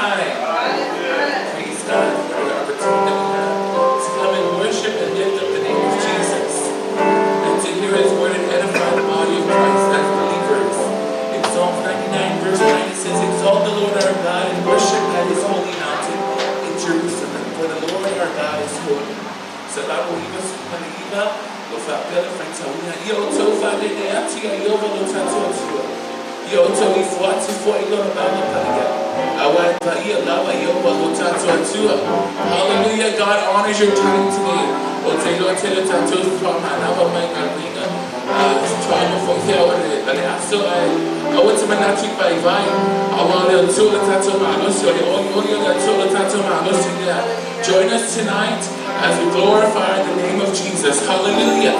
time. Praise God for the opportunity that we have to come and worship and lift up the name of Jesus. And to hear His word and edify the body of Christ as believers. In Psalm 99 verse 9 it says, exalt the Lord our God and worship at His holy mountain in Jerusalem. For the Lord our God is holy. Sababu hiyo supaniva lofapela frentawina yoto fadene atia yova lotatotua yoto ifuati fo ilona baba paliga awaiva iya lava yova lotatotua. Hallelujah. God honors your time today. Otelo tele tatos pama nava maika linga trying to fulfill it. And after I went to my natural by vine. I want to tell the tattoo man. Join us tonight as we glorify the name of Jesus. Hallelujah.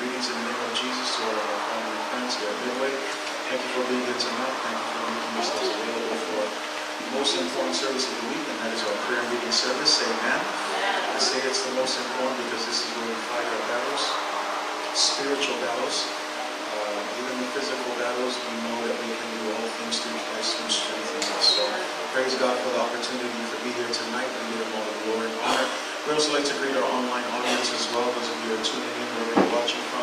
Greetings in the name of Jesus to all of our family and friends here at Midway. Thank you for being here tonight. Thank you for making yourselves available for the most important service of the week, and that is our prayer and reading service. Amen. I say it's the most important because this is where we fight our battles, spiritual battles. Even the physical battles, we know that we can do all things through Christ who strengthens us. So praise God for the opportunity to be here tonight and give him all the glory and honor. We'd also like to greet our online audience as well. Those of you who are tuning in, wherever you're watching from,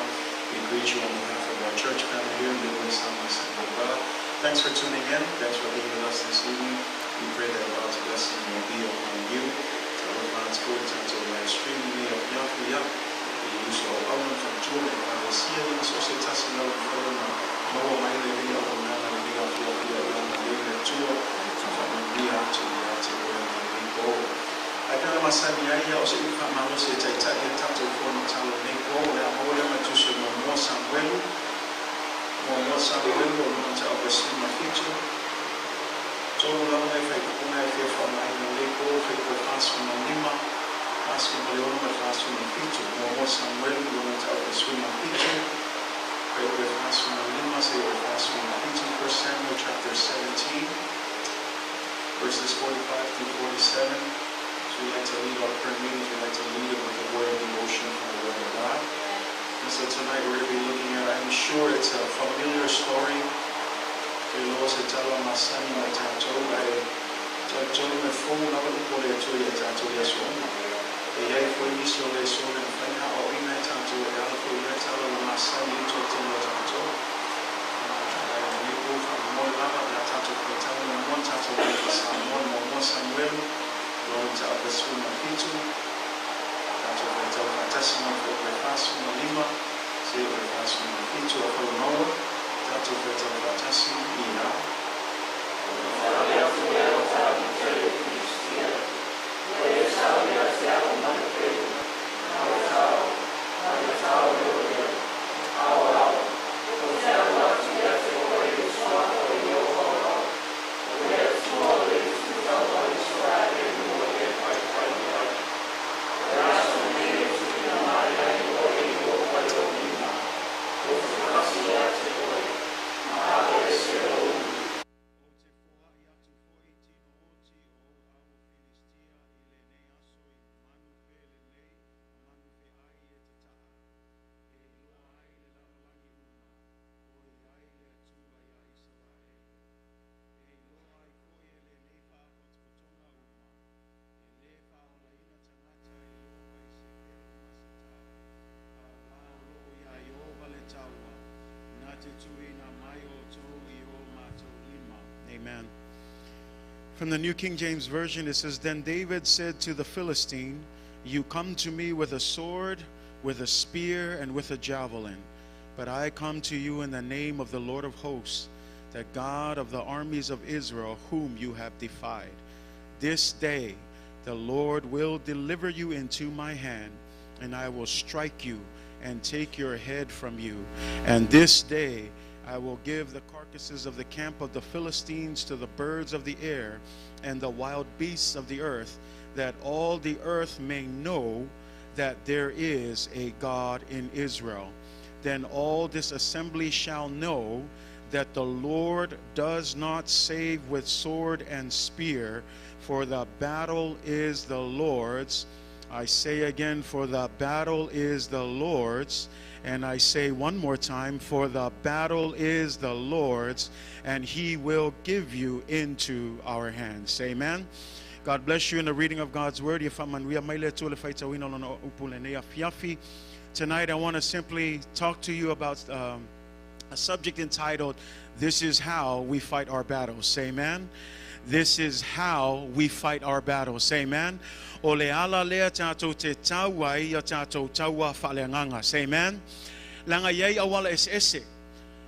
we greet you on behalf of our church family here, Midway, Samuelu. Thanks for tuning in. Thanks for being with us this evening. We pray that God's blessing will be upon you. To our God's good time to live stream. We have Yakuya. We use our own from June and Padesia. So say Samuelu for them. No one might live here or not live here. We are here to we have to go and go. I can masani ya usiku kama nusu itaitaje tatu kwa mtalo neko na wale matusho mwa Samuelu mtalo besima ficho todo la una efecto una efecto na neko efecto passo na lima passo na leona passo na ficho mwa Samuelu mtalo besima ficho efecto passo na lima se passo na ficho 1 Samuel chapter 17 verses 45 through 47. We like to lead our prayer meetings. We like to lead it with the word of devotion from the word of God. And so tonight we're going to be looking at, I'm sure it's a familiar story. The Lord said, "Tell my son, my tatou, I told him a fool, not a fool, I told you a tatou, yes, one. The yay for you, so they saw and find out what we may tattoo, I don't know, you tell my son, you told him your tattoo. You go from one lava, that tattoo, for telling him one tattoo, for Samoan, one Samuelu. Lord, to help us swim a fitu. That's what we tell our testimony for the fast from the Lima. See what the fast from the fitu of the Noah. That's what we tell our testimony. Yeah. Amen. From the New King James Version, it says, Then David said to the Philistine, You come to me with a sword, with a spear, and with a javelin. But I come to you in the name of the Lord of hosts, the God of the armies of Israel, whom you have defied. This day the Lord will deliver you into my hand, and I will strike you and take your head from you. And this day I will give the carcasses of the camp of the Philistines to the birds of the air and the wild beasts of the earth, that all the earth may know that there is a God in Israel. Then all this assembly shall know that the Lord does not save with sword and spear, for the battle is the Lord's. I say again, for the battle is the Lord's. And I say one more time, for the battle is the Lord's, and he will give you into our hands. Amen. God bless you in the reading of God's word. Tonight I want to simply talk to you about a subject entitled, This is How We Fight Our Battles. Amen. This is how we fight our battles. Amen. Ole ala lea tātou te taua ia tātou taua whaleanganga. Amen. Langa iei awala ese.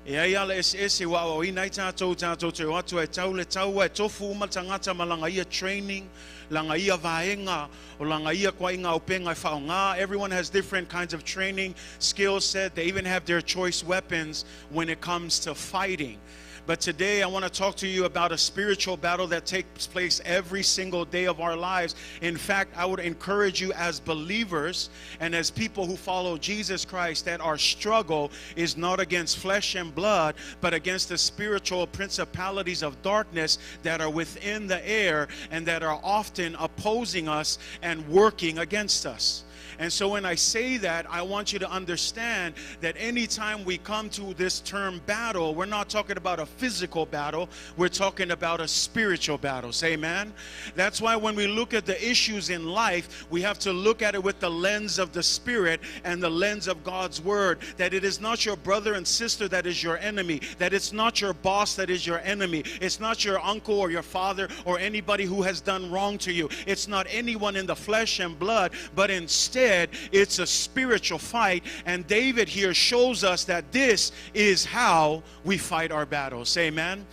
Iei ala ese wa o inai tātou te watu e tau le taua e tofu umatangata malanga ia training. Langa ia vaenga o langa ia kwa inga openga whaonga. Everyone has different kinds of training, skill set. They even have their choice weapons when it comes to fighting. But today I want to talk to you about a spiritual battle that takes place every single day of our lives. In fact, I would encourage you as believers and as people who follow Jesus Christ that our struggle is not against flesh and blood, but against the spiritual principalities of darkness that are within the air and that are often opposing us and working against us. And so when I say that, I want you to understand that anytime we come to this term battle, we're not talking about a physical battle, we're talking about a spiritual battle. Amen? That's why when we look at the issues in life, we have to look at it with the lens of the Spirit and the lens of God's Word. That it is not your brother and sister that is your enemy. That it's not your boss that is your enemy. It's not your uncle or your father or anybody who has done wrong to you. It's not anyone in the flesh and blood, but instead it's a spiritual fight, and David here shows us that this is how we fight our battles. Amen.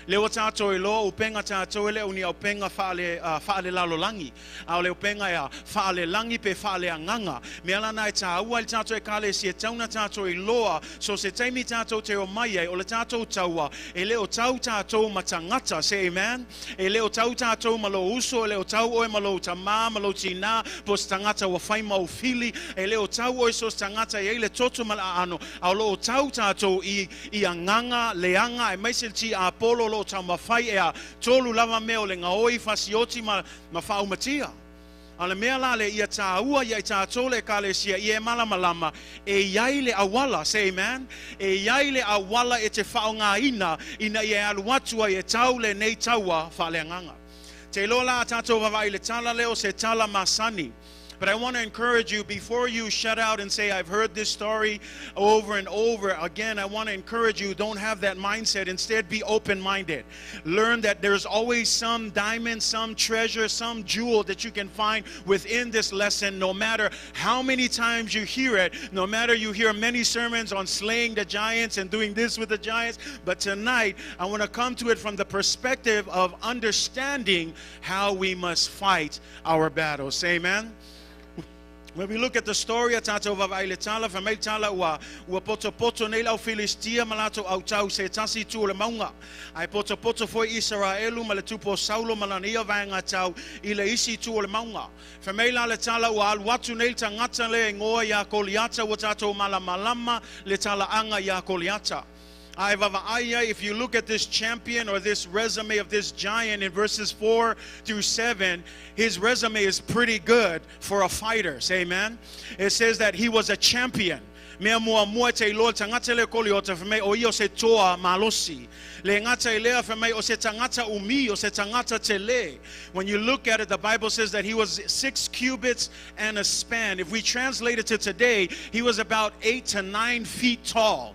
Lewa tātou e loa upenga tātou ele uni upenga whaale lalolangi. Au le upenga ea whaale langi pe whaale anganga. Me alana e tāua le tātou e kale si e tauna tātou e loa. So se taimi tātou te o mai e o le tātou taua. E leo tau tātou matangata. Say amen. E leo tau tātou malo uso. E leo tau oe malo tamā, malo tina. Pos tangata wa whaima o fili. E leo tau oe sos tangata e le toto mala ano. Au lo tau tātou i anganga, leanga, e maisel ti a polo tau mawhai ea tolu lava meo le ngaoi fasioti ma whaumatia. Ale mea la le ia tāua ia tātou le kale sia ia malamalama e iai le awala. Say amen. E iai le awala e te whaonga ina ia aluatua e tau le nei taua whaleanganga. Te lola tātou wawai le tala leo se tala masani. But I want to encourage you, before you shut out and say, I've heard this story over and over again, I want to encourage you, don't have that mindset. Instead, be open-minded. Learn that there's always some diamond, some treasure, some jewel that you can find within this lesson, no matter how many times you hear it, no matter you hear many sermons on slaying the giants and doing this with the giants. But tonight, I want to come to it from the perspective of understanding how we must fight our battles. Amen? When we look at the story of Tatou Vavaile Tala, Famei Tala, ua poto nei lau Filistia, malato au tau se tasi tu le maunga. Ai poto foi Israelu, ma le tupo Saulo, malania vaenga tau, I le isi tu le maunga. Famei la le tala, ua aluatu nei tangata le ngoa ya koliata, ua tatou malamalama, le tala anga ya koliata. If you look at this champion or this resume of this giant in verses 4 through 7, his resume is pretty good for a fighter. Say amen. It says that he was a champion. Mea mua te ilo tangata le koliota whamei o io se toa malosi. Le ngata ilea whamei o se tangata umi o se tangata te le. When you look at it, the Bible says that he was 6 cubits and a span. If we translate it to today, he was about 8 to 9 feet tall.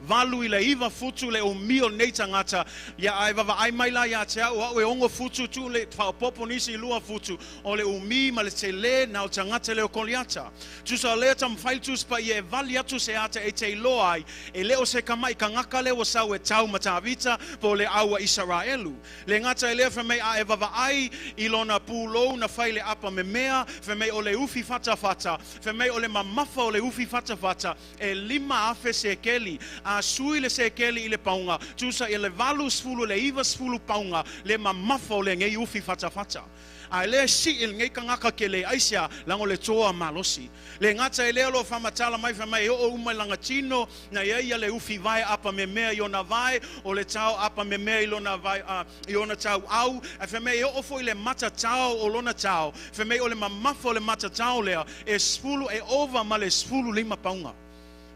Valu ile iwa futu le umio nei tangata ya aiva ai maila ya te au au e ongo futu tu le whaopopo nisi lua futu o le umi ma le te le na o tangata le o koliata tusa le tam whaitus pa i e vali atu se ata e te loai e leo se kamai ka ngaka le o sau e tau matavita po le aua Israelu le ngata e lea whamei a e vava ai ilona pūlou na whaile apa me mea whamei o le ufi fata fata whamei o le mamafa o le ufi fata fata e 5 afe se keli a sui le sekeli i le paunga tusa i le valu sfulu le iwa sfulu paunga le mamafo le ngei ufi fata fata a le si il ngei kangaka ke le aisia lango le toa malosi le ngata i le lo whamatala mai whamai o umai langa tino na ia le ufi vai apa me mea i ona vai o le tau apa me mea i lona vai i ona tau au a whamai o foi le mata tau o lona tau whamai o le mamafo le mata tau lea e sfulu e ova ma le sfulu 5 paunga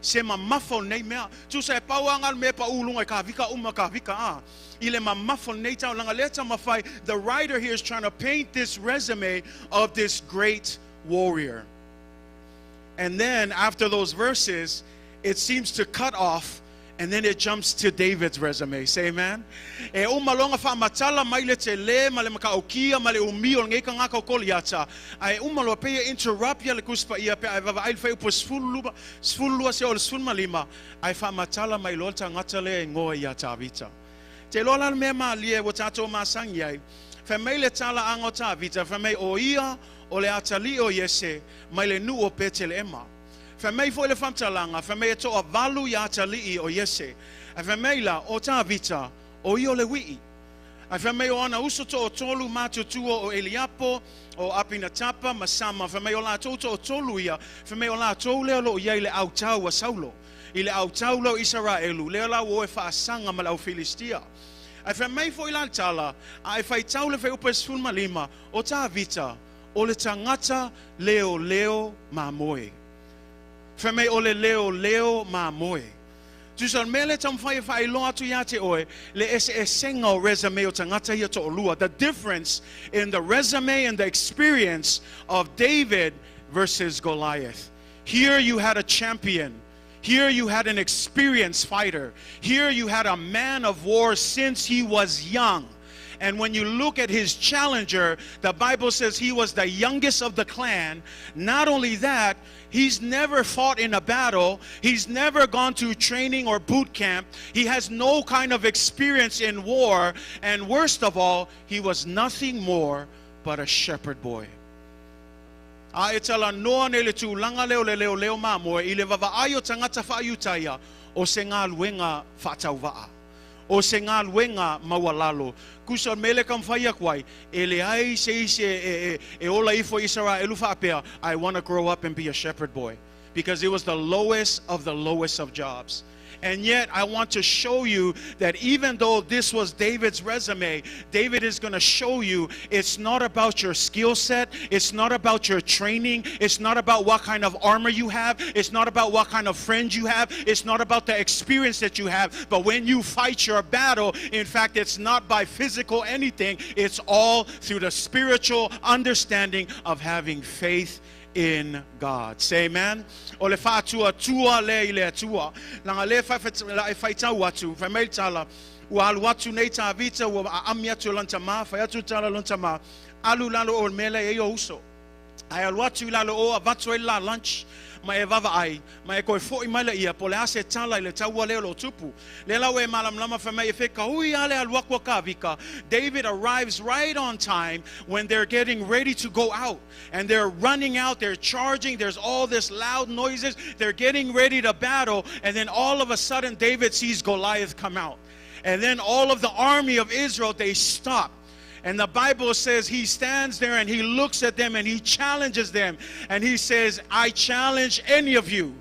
se mamafo nei mea tu se pauanga me pa ulunga ka vika ka vika ile mamafo nei tau langa leta mafai the writer here is trying to paint this resume of this great warrior. And then after those verses it seems to cut off and then it jumps to David's resume. Say amen. E umalonga fa matala mai le te le ma le makaokia ma le umio ngei ka ngaka o koliata. Ai umalo pe interrupt ya le kuspa ia pe ai va ai fa upo sfulu se o sfulma lima. Ai fa matala mai lolta ngata le ngoa ia tavita. Te lola me ma lie wo tato ma sang yai. Fa mai le tala ango tavita fa mai o ia o le atali o yese mai le nu o pete le ema. Whamei fo le whamtalanga, whamei to a valu ya talii o yese. A whamei la o tā vita o i o le wii. A whamei o ana usoto o tolu mātutua o Eliapo, o apina tapa, masama. Whamei o la toto o tolu ia, whamei o la tolu leo lo iei le au tau a Saulo. I le au tau lo Israelu, leo la o e whaasanga ma lau Filistia. A whamei fo i la tala, a e whai tau le whai upes fulma lima, o tā vita, o le tangata leo ma moe. Whamei o le leo ma moe. Tusan mele tam whai loa tu ia te oe, le ese senga o resume o tangata ia to olua. The difference in the resume and the experience of David versus Goliath. Here you had a champion. Here you had an experienced fighter. Here you had a man of war since he was young. And when you look at his challenger, the Bible says he was the youngest of the clan. Not only that, he's never fought in a battle. He's never gone to training or boot camp. He has no kind of experience in war. And worst of all, he was nothing more but a shepherd boy. Aetala noa nele tu langa leo mamo I le vava ayo tangata whaayutaya o se ngā luenga whatauwaa. O se ngā luenga mawalalo. Kusa mele kam whaia kwai. Ele ai se ola ifo Israelu whaapea. I want to grow up and be a shepherd boy. Because it was the lowest of jobs. And yet I want to show you that even though this was David's resume, David is going to show you it's not about your skill set. It's not about your training. It's not about what kind of armor you have. It's not about what kind of friends you have. It's not about the experience that you have. But when you fight your battle, in fact, it's not by physical anything. It's all through the spiritual understanding of having faith in God. Say amen. O le whātua tua le I le atua. Langa le whaitau atu. Whamei tala. Ua alu atu nei tā vita. Ua ami atu lantama. Whai atu tala lantama. Alu lalo o mele e o uso. Ai alu atu lalo o a vatu e la lunch. Ma e vava ai. Ma e koe fōi mai la ia. Po le ase tala I le taua leo lo tupu. Le lau e malam lama whamei e wheka hui ale aluakwa ka vika. David arrives right on time when they're getting ready to go out. And they're running out. They're charging. There's all this loud noises. They're getting ready to battle. And then all of a sudden David sees Goliath come out. And then all of the army of Israel, they stop. And the Bible says he stands there and he looks at them and he challenges them. And he says, I challenge any of you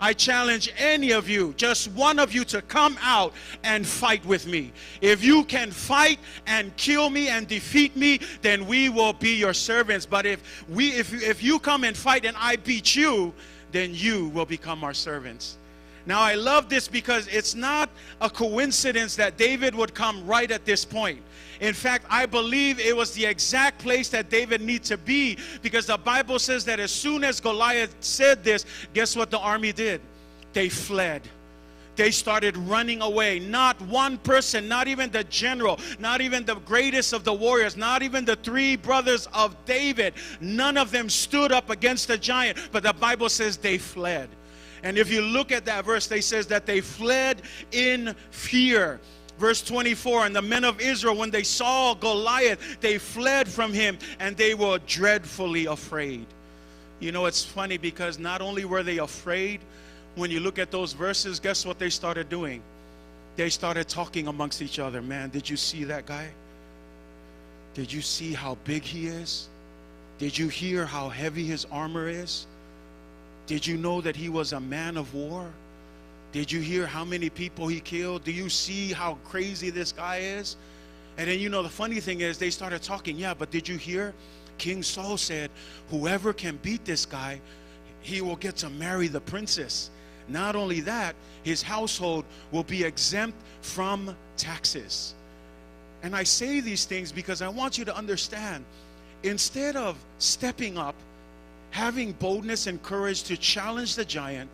I challenge any of you, just one of you, to come out and fight with me. If you can fight and kill me and defeat me, then we will be your servants. But if you come and fight and I beat you, then you will become our servants. Now I love this because it's not a coincidence that David would come right at this point. In fact, I believe it was the exact place that David needed to be, because the Bible says that as soon as Goliath said this, guess what the army did? They fled. They started running away. Not one person, not even the general, not even the greatest of the warriors, not even the 3 brothers of David, none of them stood up against the giant, but the Bible says they fled. And if you look at that verse, they says that they fled in fear. Verse 24, and the men of Israel, when they saw Goliath, they fled from him, and they were dreadfully afraid. You know, it's funny because not only were they afraid, when you look at those verses, guess what they started doing? They started talking amongst each other. Man, did you see that guy? Did you see how big he is? Did you hear how heavy his armor is? Did you know that he was a man of war? Did you hear how many people he killed? Do you see how crazy this guy is? And then, you know, the funny thing is they started talking. Yeah, but did you hear? King Saul said, whoever can beat this guy, he will get to marry the princess. Not only that, his household will be exempt from taxes. And I say these things because I want you to understand, instead of stepping up, having boldness and courage to challenge the giant,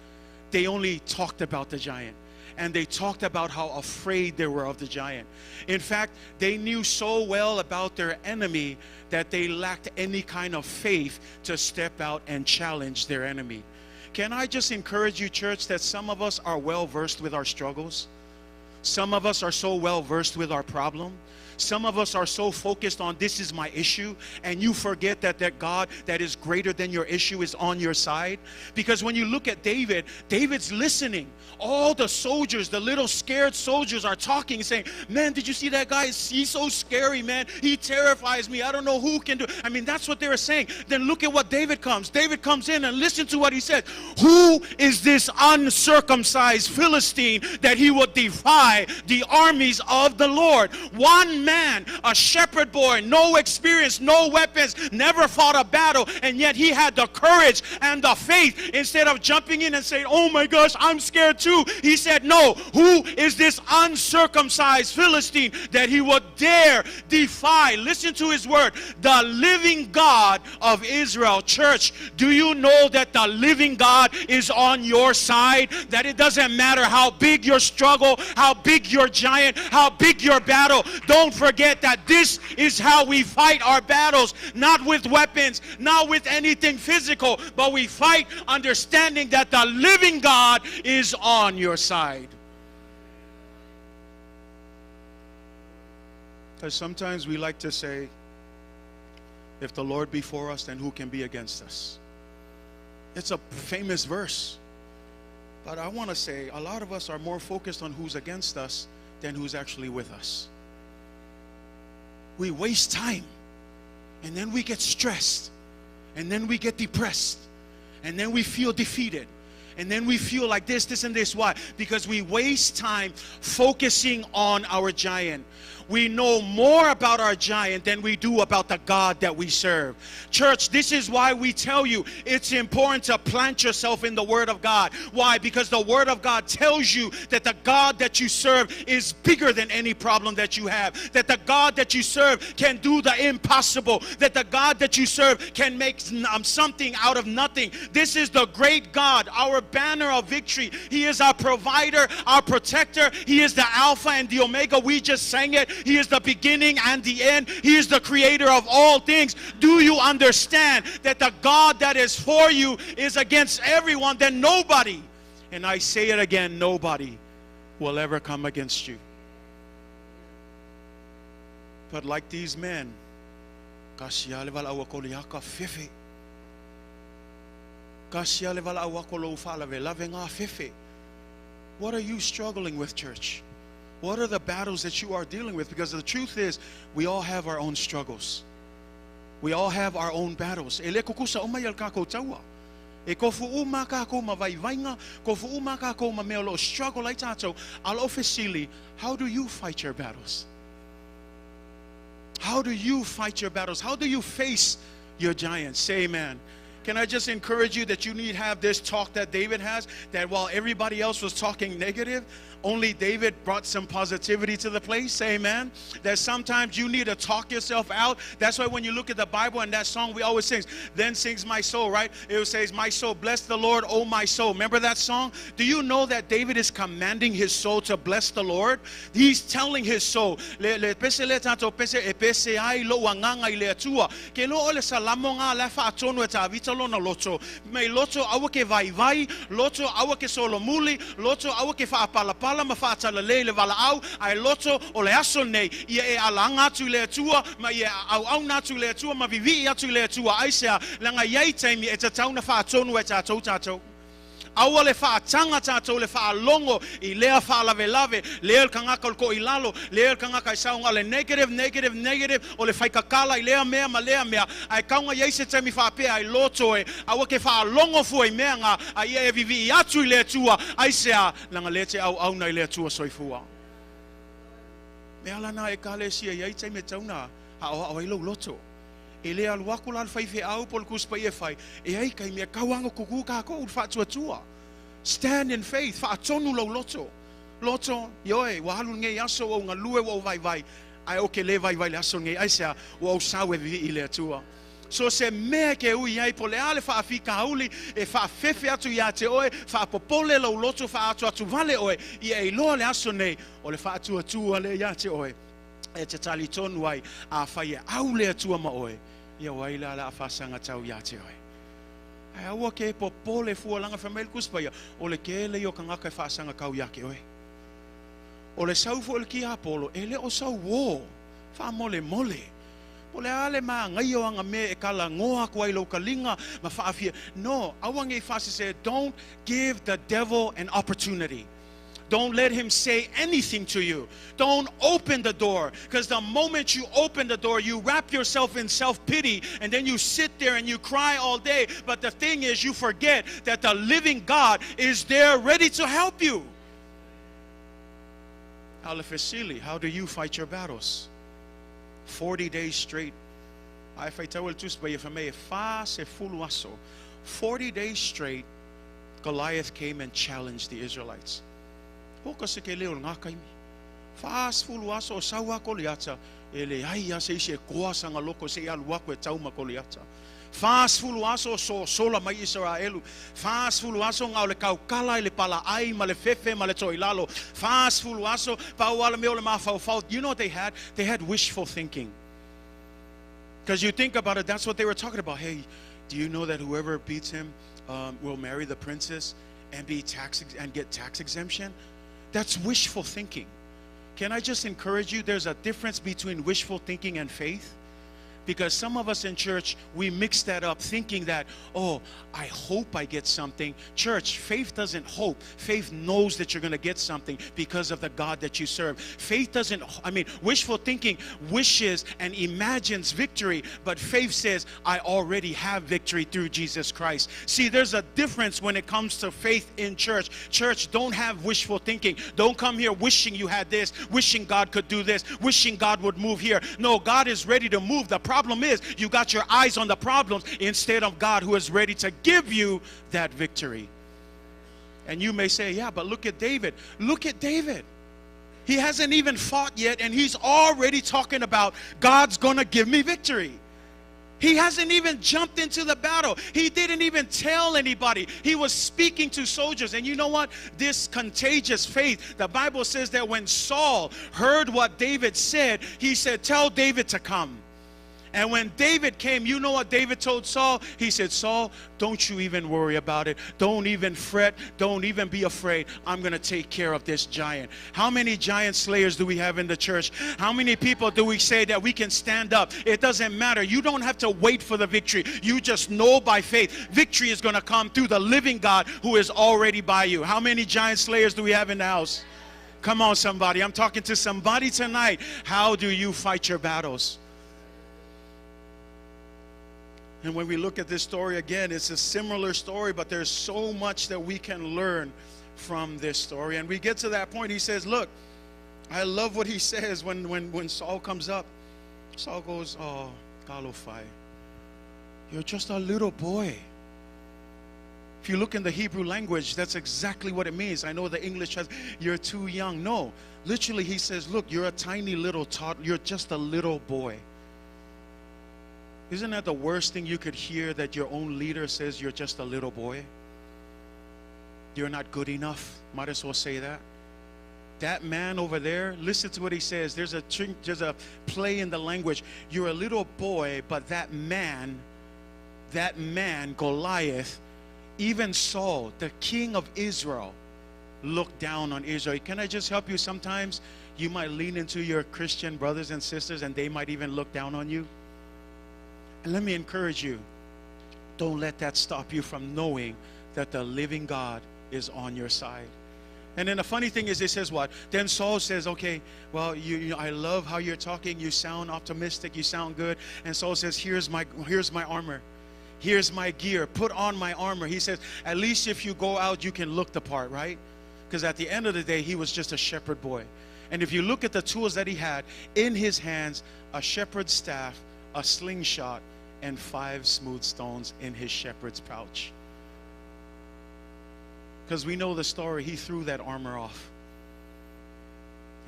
they only talked about the giant. And they talked about how afraid they were of the giant. In fact, they knew so well about their enemy that they lacked any kind of faith to step out and challenge their enemy. Can I just encourage you, church, that some of us are well versed with our struggles? Some of us are so well versed with our problem. Some of us are so focused on this is my issue, and you forget that God that is greater than your issue is on your side. Because when you look at David, David's listening. All the soldiers, the little scared soldiers, are talking, saying, man, did you see that guy? He's so scary, man. He terrifies me. I don't know who can do it. I mean, that's what they were saying. Then look at what David comes. David comes in and listen to what he said. Who is this uncircumcised Philistine that he would defy the armies of the Lord? One man, a shepherd boy, no experience, no weapons, never fought a battle, and yet he had the courage and the faith. Instead of jumping in and saying, oh my gosh, I'm scared too, he said, no, who is this uncircumcised Philistine that he would dare defy? Listen to his word, the living God of Israel. Church, do you know that the living God is on your side? That it doesn't matter how big your struggle, how big your giant, how big your battle. Don't forget that this is how we fight our battles, not with weapons, not with anything physical, but we fight understanding that the living God is on your side. Because sometimes we like to say, if the Lord be for us, then who can be against us? It's a famous verse. But I want to say, a lot of us are more focused on who's against us than who's actually with us. We waste time, and then we get stressed, and then we get depressed, and then we feel defeated, and then we feel like this, and this. Why? Because we waste time focusing on our giant. We know more about our giant than we do about the God that we serve. Church, this is why we tell you it's important to plant yourself in the Word of God. Why? Because the Word of God tells you that the God that you serve is bigger than any problem that you have. That the God that you serve can do the impossible. That the God that you serve can make something out of nothing. This is the great God, our banner of victory. He is our provider, our protector. He is the Alpha and the Omega. We just sang it. He is the beginning and the end. He is the creator of all things. Do you understand that the God that is for you is against everyone? Then nobody, and I say it again, nobody will ever come against you. But like these men, what are you struggling with, church? What are the battles that you are dealing with? Because the truth is, we all have our own struggles. We all have our own battles. E ko fuuma ka ko mavaivainga, ko fuuma ka ko ma meo lo struggle ai tatou, alo fesili, how do you fight your battles? How do you fight your battles? How do you face your giants? Say amen. Can I just encourage you that you need to have this talk that David has, that while everybody else was talking negative, only David brought some positivity to the place. Say amen. That sometimes you need to talk yourself out. That's why when you look at the Bible and that song we always sing, then sings my soul, right? It says, my soul, bless the Lord, oh my soul. Remember that song? Do you know that David is commanding his soul to bless the Lord? He's telling his soul, may loto awake vai vai, loto awake solo muli, loto awake fa palapala ma fa tala lele vala au, ai loto o le aso nei, ia e alanga tu le tua, ma ia au na tu le tua, ma vivi atu le tua, ai sea, langa iai taimi e tatauna fa tonu e tatou. Aua le faa tanga tatou le faa longo I lea faa lave lave lea kangaka ko ilalo lea kangaka isaunga le negative o le faikakala I lea mea ma lea mea ai kaunga yeise temi faa pea I loto e aua ke faa longo fu I mea nga ai e vivi I atu I lea tua ai sea langa lea te au na I lea tua soifua mea lana e kale sia yei temi tauna au ilo loto E lea luaku la whaife au pol kuspa I e whai. E ai kai mea kauanga kuku ka ko ua tua. Stand in faith. Wha atonu lau loto. Loto, yoe, wahalu ngei aso o ngā lue o vai vai. Ai oke le vai vai le aso ngei aisea o au sawe vivi I lea tua. So se mea ke ui ai po le ale wha awhika hauli e wha fefe atu ia te oe, wha popole lau loto wha atu vale oe, I e loa le aso nei, o le wha atua le ia te oe. E te tali tonu ai a whai e au le atua ma oe. Ia waila la afasanga tau ia te oe. Ai aua ke popole fualanga whamel kuspaia, o le ke le o kangaka e whaasanga kau ia ke oe. O le saufu o le ki apolo, e le o sau wō, wha mole. O le ale maa ngai o anga me e kala ngoa kua I lau kalinga, ma whaafia. No, aua ngai whaase se, don't give the devil an opportunity. Don't let him say anything to you. Don't open the door. Because the moment you open the door, you wrap yourself in self-pity. And then you sit there and you cry all day. But the thing is, you forget that the living God is there ready to help you. Alefesili, how do you fight your battles? 40 days straight. Ai fai tau el tuspa if I may fa se fulu aso. 40 days straight, Goliath came and challenged the Israelites. Hoka se ke leo ngā kaimi. Whaas fulu aso o saua koliata. E le ai ase ise koasanga loko se aluako e tauma koliata. Whaas fulu aso so sola mai Israelu. Whaas fulu aso ngau le kaukala I le pala ai ma le fefe ma le toilalo. Whaas fulu aso pauala meo le mawhau. You know what they had? They had wishful thinking. Because you think about it, that's what they were talking about. Hey, do you know that whoever beats him will marry the princess and get tax exemption? That's wishful thinking. Can I just encourage you? There's a difference between wishful thinking and faith. Because some of us in church, we mix that up thinking that, oh, I hope I get something. Church, faith doesn't hope. Faith knows that you're going to get something because of the God that you serve. Faith doesn't, wishful thinking wishes and imagines victory, but faith says, I already have victory through Jesus Christ. See, there's a difference when it comes to faith in church. Church, don't have wishful thinking. Don't come here wishing you had this, wishing God could do this, wishing God would move here. No, God is ready to move. The problem is you got your eyes on the problems instead of God who is ready to give you that victory. And you may say, yeah, but look at David. Look at David. He hasn't even fought yet and he's already talking about God's gonna give me victory. He hasn't even jumped into the battle. He didn't even tell anybody. He was speaking to soldiers. And you know what? This contagious faith, the Bible says that when Saul heard what David said, he said, tell David to come. And when David came, you know what David told Saul? He said, Saul, don't you even worry about it. Don't even fret. Don't even be afraid. I'm going to take care of this giant. How many giant slayers do we have in the church? How many people do we say that we can stand up? It doesn't matter. You don't have to wait for the victory. You just know by faith. Victory is going to come through the living God who is already by you. How many giant slayers do we have in the house? Come on, somebody. I'm talking to somebody tonight. How do you fight your battles? And when we look at this story again, it's a similar story, but there's so much that we can learn from this story. And we get to that point, he says, look, I love what he says when Saul comes up. Saul goes, oh, Galofai, you're just a little boy. If you look in the Hebrew language, that's exactly what it means. I know the English has, you're too young. No, literally he says, look, you're a tiny little tot, you're just a little boy. Isn't that the worst thing you could hear, that your own leader says you're just a little boy? You're not good enough. Might as well say that. That man over there, listen to what he says. There's a play in the language. You're a little boy, but that man, Goliath, even Saul, the king of Israel, looked down on Israel. Can I just help you? Sometimes you might lean into your Christian brothers and sisters and they might even look down on you. And let me encourage you, don't let that stop you from knowing that the living God is on your side. And then the funny thing is, it says what? Then Saul says, okay, well, I love how you're talking. You sound optimistic. You sound good. And Saul says, here's my armor. Here's my gear. Put on my armor. He says, at least if you go out, you can look the part, right? Because at the end of the day, he was just a shepherd boy. And if you look at the tools that he had in his hands, a shepherd's staff, a slingshot, and 5 smooth stones in his shepherd's pouch. Because we know the story, he threw that armor off.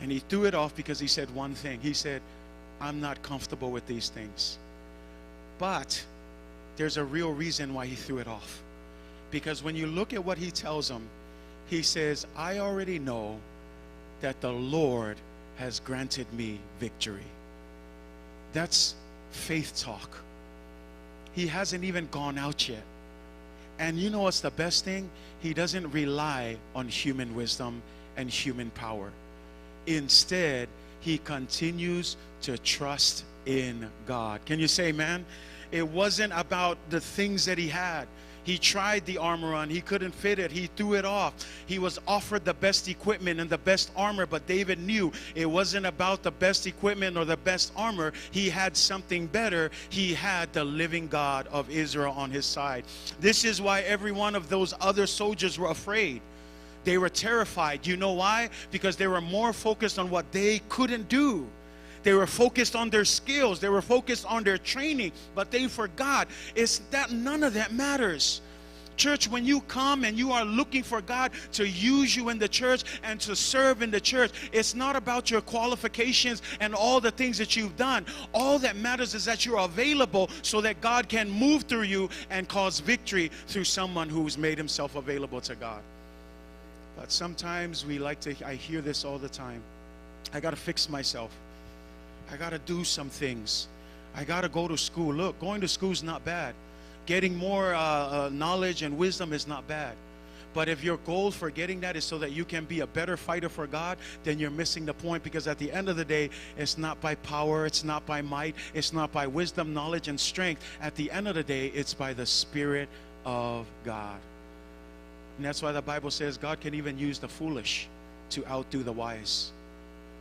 And he threw it off because he said one thing. He said, I'm not comfortable with these things. But there's a real reason why he threw it off. Because when you look at what he tells them, he says, I already know that the Lord has granted me victory. That's faith talk. He hasn't even gone out yet. And you know what's the best thing? He doesn't rely on human wisdom and human power. Instead, he continues to trust in God. Can you say, man? It wasn't about the things that he had. He tried the armor on. He couldn't fit it. He threw it off. He was offered the best equipment and the best armor, but David knew it wasn't about the best equipment or the best armor. He had something better. He had the living God of Israel on his side. This is why every one of those other soldiers were afraid. They were terrified. You know why? Because they were more focused on what they couldn't do. They were focused on their skills. They were focused on their training, but they forgot. It's that none of that matters. Church, when you come and you are looking for God to use you in the church and to serve in the church, it's not about your qualifications and all the things that you've done. All that matters is that you're available so that God can move through you and cause victory through someone who's made himself available to God. But sometimes I hear this all the time. I got to fix myself. I got to do some things. I got to go to school. Look, going to school is not bad. Getting more knowledge and wisdom is not bad. But if your goal for getting that is so that you can be a better fighter for God, then you're missing the point, because at the end of the day, it's not by power, it's not by might, it's not by wisdom, knowledge, and strength. At the end of the day, it's by the Spirit of God. And that's why the Bible says God can even use the foolish to outdo the wise.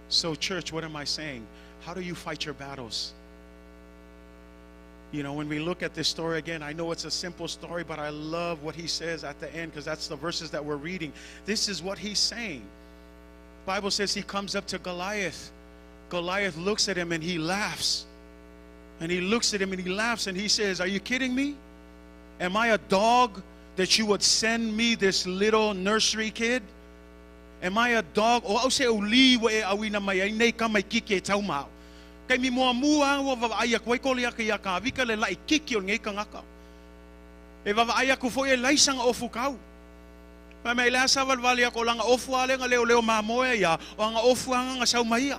So church, what am I saying? How do you fight your battles? You know, when we look at this story again, I know it's a simple story, but I love what he says at the end, because that's the verses that we're reading. This is what he's saying. The Bible says he comes up to Goliath. Goliath looks at him and he laughs. And he looks at him and he laughs and he says, are you kidding me? Am I a dog that you would send me this little nursery kid? Am I a dog? O au se uli wa e awina mai ai nei ka mai kiki e Taumua. Kai mi moa mua wa va ai ko ko le ka ka vika le lai kiki o ngai ka ngaka. E va ai ku foi e laisang ofu kau. Ma mai la sa valvali ko langa ofu ale nga leo ma moe ya o nga ofu nga sau mai.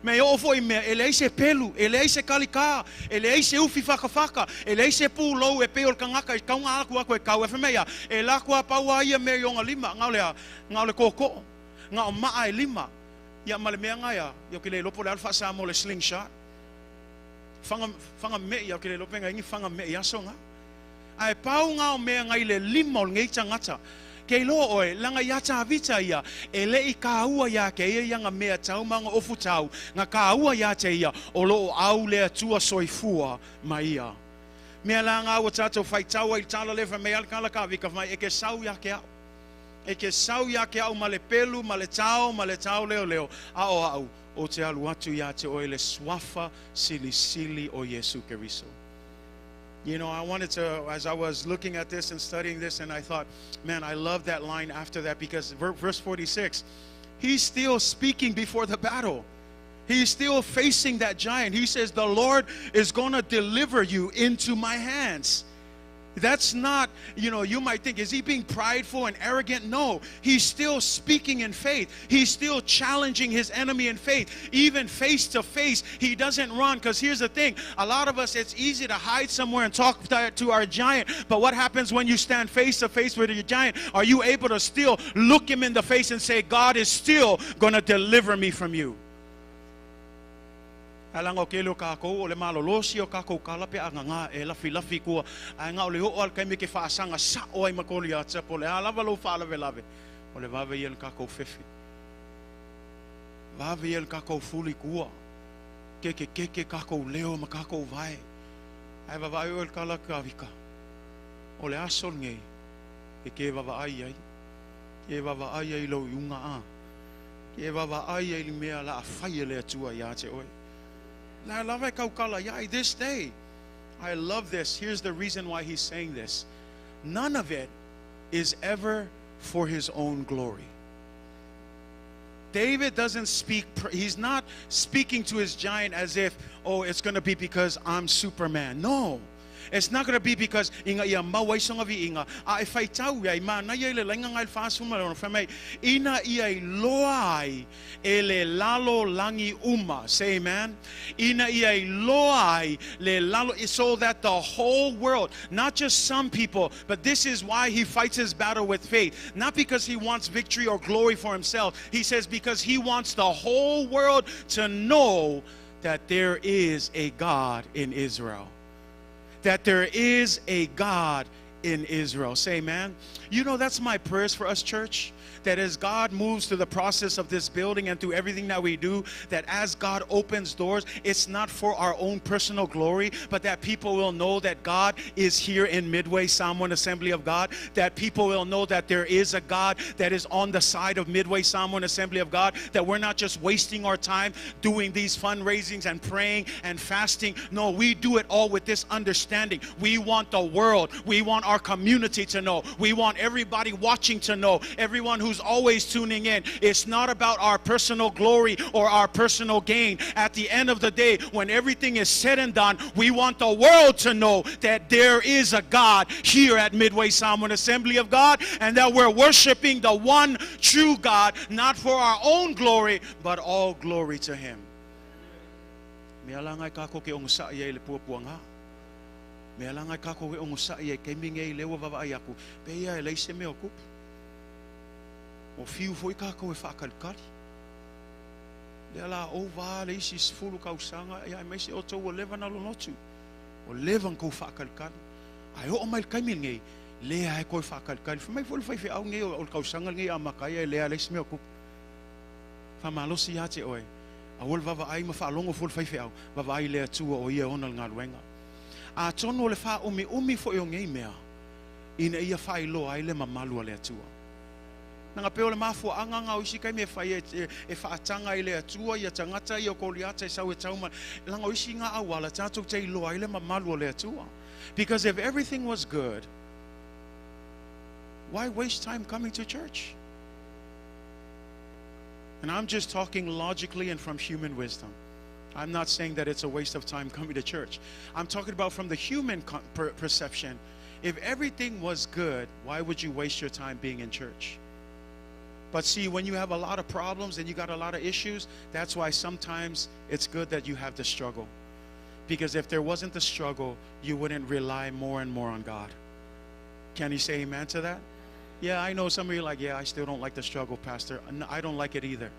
Me o foi me ele se pelu, ele se kalika, ele se ufi faka, ele se pulo e peol ka ngaka ka nga aku e kau e fmeia. E la ku pa wa ia me yo nga lima nga le koko. Nga o maa e lima, ia male mea nga ia ke le lopo le alfa sa mo le slingshot. Fanga me ia ke le lopo nga ingi fanga me ia so nga. Ai pau nga o mea nga i le lima o ngai tangata. Kei lo oe, langa ia ta vita ia, e le i ka ua ia ke ia nga mea tau manga ofu tau, nga ka ua ia te ia, o lo au lea tua soifua mai ia. Mea la ngā o tātou whai taua I tāla lewa mea alkala ka vika mai e ke sau ya ke au. E ke sau ya ke au ma le pelu, ma le tau leo leo. Au o te alu atu ya te oe le swafa sili sili o Yesu Keriso. You know, I wanted to, as I was looking at this and studying this, and I thought, man, I love that line after that, because verse 46, he's still speaking before the battle. He's still facing that giant. He says, the Lord is going to deliver you into my hands. That's not, you know, you might think, is he being prideful and arrogant? No, he's still speaking in faith. He's still challenging his enemy in faith. Even face to face, he doesn't run. Because here's the thing, a lot of us, it's easy to hide somewhere and talk to our giant. But what happens when you stand face to face with your giant? Are you able to still look him in the face and say, God is still going to deliver me from you? Alango kelo kako o le malolosi o kako kalape anga e lafi kua anga o le o al kai me ke faasanga sa o ai makoli a tsapo le alava lo fa lave o le vave yel kako fefi vave yel kako fuli kua ke kako leo ma kako vai ai vava o el kala kavika o le asol ngai e ke vava ai lo yunga a ke vava ai mea la afai le atua ya te oi. This day, I love this. Here's the reason why he's saying this. None of it is ever for his own glory. David doesn't speak, he's not speaking to his giant as if, oh, it's going to be because I'm Superman. No. It's not going to be because inga ia mawai songa vi inga a e fai tau ia ma na ia le lenga ngai fasu ma no famai ina ia loai ele lalo langi uma. Say amen. Ina ia loai le lalo, so that the whole world, not just some people, but this is why he fights his battle with faith. Not because he wants victory or glory for himself. He says because he wants the whole world to know that there is a God in Israel. That there is a God in Israel. Say amen. You know, that's my prayers for us, church. That as God moves through the process of this building and through everything that we do, that as God opens doors, it's not for our own personal glory, but that people will know that God is here in Midway, Samoan Assembly of God. That people will know that there is a God that is on the side of Midway, Samoan Assembly of God. That we're not just wasting our time doing these fundraisings and praying and fasting. No, we do it all with this understanding. We want the world, we want our community to know, we want everybody watching to know, everyone who's always tuning in. It's not about our personal glory or our personal gain. At the end of the day, when everything is said and done, we want the world to know that there is a God here at Midway Samoan Assembly of God, and that we're worshiping the one true God, not for our own glory, but all glory to Him. Me alangai kako ke ongu sa ia le puapuanga. Me alangai kako ke ongu sa ia ke minge lewa vava ayaku. Pe ia le se me okup. O fiu foi kako e whakalkari. Le ala o wā le isi sfulu kausanga ia me se o tau o lewa na lonotu. O lewa ko whakalkari. Ai o mai kaimil ngei. Lea e koe whakalkari. Whamai fulu whai au ngei o kausanga ngei a makai e lea le se me okup. Whamalosi ia te oe. A wol vava ai ma whaalongo fulu whai au. Vava ai lea tua o ia onal ngā ruenga. A tono le wha umi fo o ngei mea. Ina ia whai loa ai le mamalua lea tua. Nanga peo le mafua anganga o isi kai me whai e whaatanga i le atua i a tangata i o koliata i sau e tauma. Langa o isi ngā awala tātou te iloa i le mamalua le atua. Because if everything was good, why waste time coming to church? And I'm just talking logically and from human wisdom. I'm not saying that it's a waste of time coming to church. I'm talking about from the human perception. If everything was good, why would you waste your time being in church? But see, when you have a lot of problems and you got a lot of issues, that's why sometimes it's good that you have the struggle. Because if there wasn't the struggle, you wouldn't rely more and more on God. Can you say amen to that? Yeah, I know some of you are like, yeah, I still don't like the struggle, Pastor. No, I don't like it either.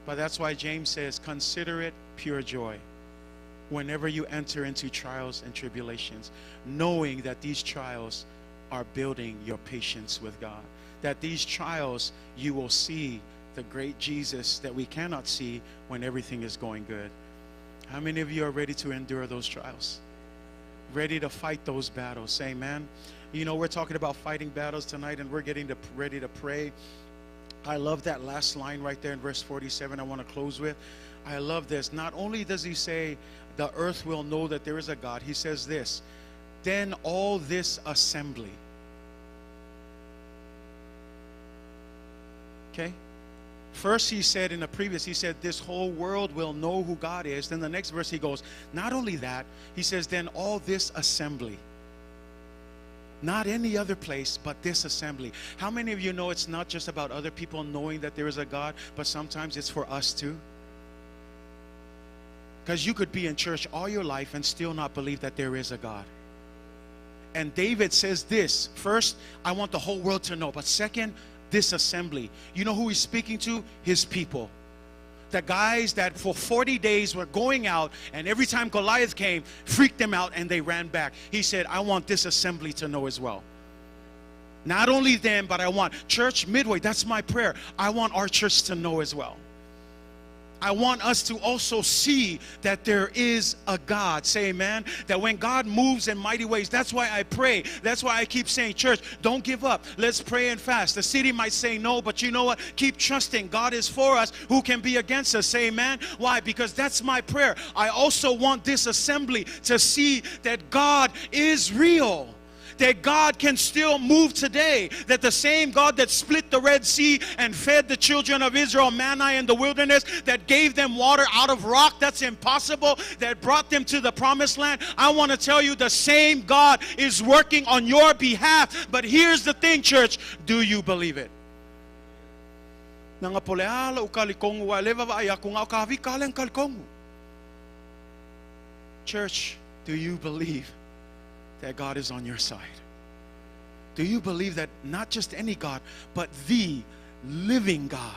But that's why James says, consider it pure joy whenever you enter into trials and tribulations, knowing that these trials are building your patience with God. That these trials, you will see the great Jesus that we cannot see when everything is going good. How many of you are ready to endure those trials? ready to fight those battles. Amen. You know, we're talking about fighting battles tonight, and we're getting ready to pray. I love that last line right there in verse 47 I want to close with. I love this. Not only does he say the earth will know that there is a God, he says this, then all this assembly. Okay? First he said in the previous, he said this whole world will know who God is. Then the next verse he goes, not only that, he says then all this assembly. Not any other place, but this assembly. How many of you know it's not just about other people knowing that there is a God, but sometimes it's for us too? Because you could be in church all your life and still not believe that there is a God. And David says this, first, I want the whole world to know. But second, this assembly. You know who he's speaking to? His people. The guys that for 40 days were going out, and every time Goliath came, freaked them out and they ran back. He said, I want this assembly to know as well. Not only them, but I want church Midway. That's my prayer. I want our church to know as well. I want us to also see that there is a God. Say amen. That when God moves in mighty ways, that's why I pray. That's why I keep saying, church, don't give up. Let's pray and fast. The city might say no, but you know what? Keep trusting. God is for us. Who can be against us? Say amen. Why? Because that's my prayer. I also want this assembly to see that God is real. That God can still move today. That the same God that split the Red Sea and fed the children of Israel manna in the wilderness, that gave them water out of rock that's impossible, that brought them to the promised land. I want to tell you the same God is working on your behalf. But here's the thing, church. Do you believe it? Church, do you believe that God is on your side? Do you believe that not just any God, but the living God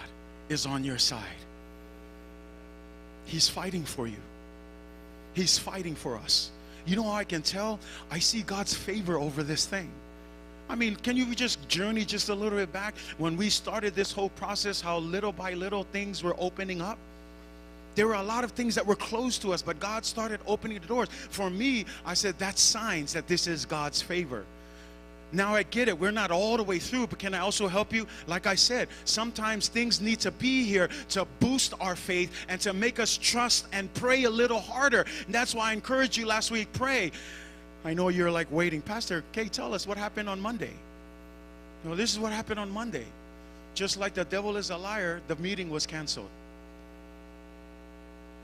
is on your side? He's fighting for you. He's fighting for us. You know how I can tell? I see God's favor over this thing. I mean, can you just journey just a little bit back when we started this whole process, how little by little things were opening up? There were a lot of things that were closed to us, but God started opening the doors. For me, I said, that's signs that this is God's favor. Now I get it. We're not all the way through, but can I also help you? Like I said, sometimes things need to be here to boost our faith and to make us trust and pray a little harder. And that's why I encouraged you last week, pray. I know you're like waiting. Pastor, Kay, tell us what happened on Monday. You know, this is what happened on Monday. Just like the devil is a liar, the meeting was canceled.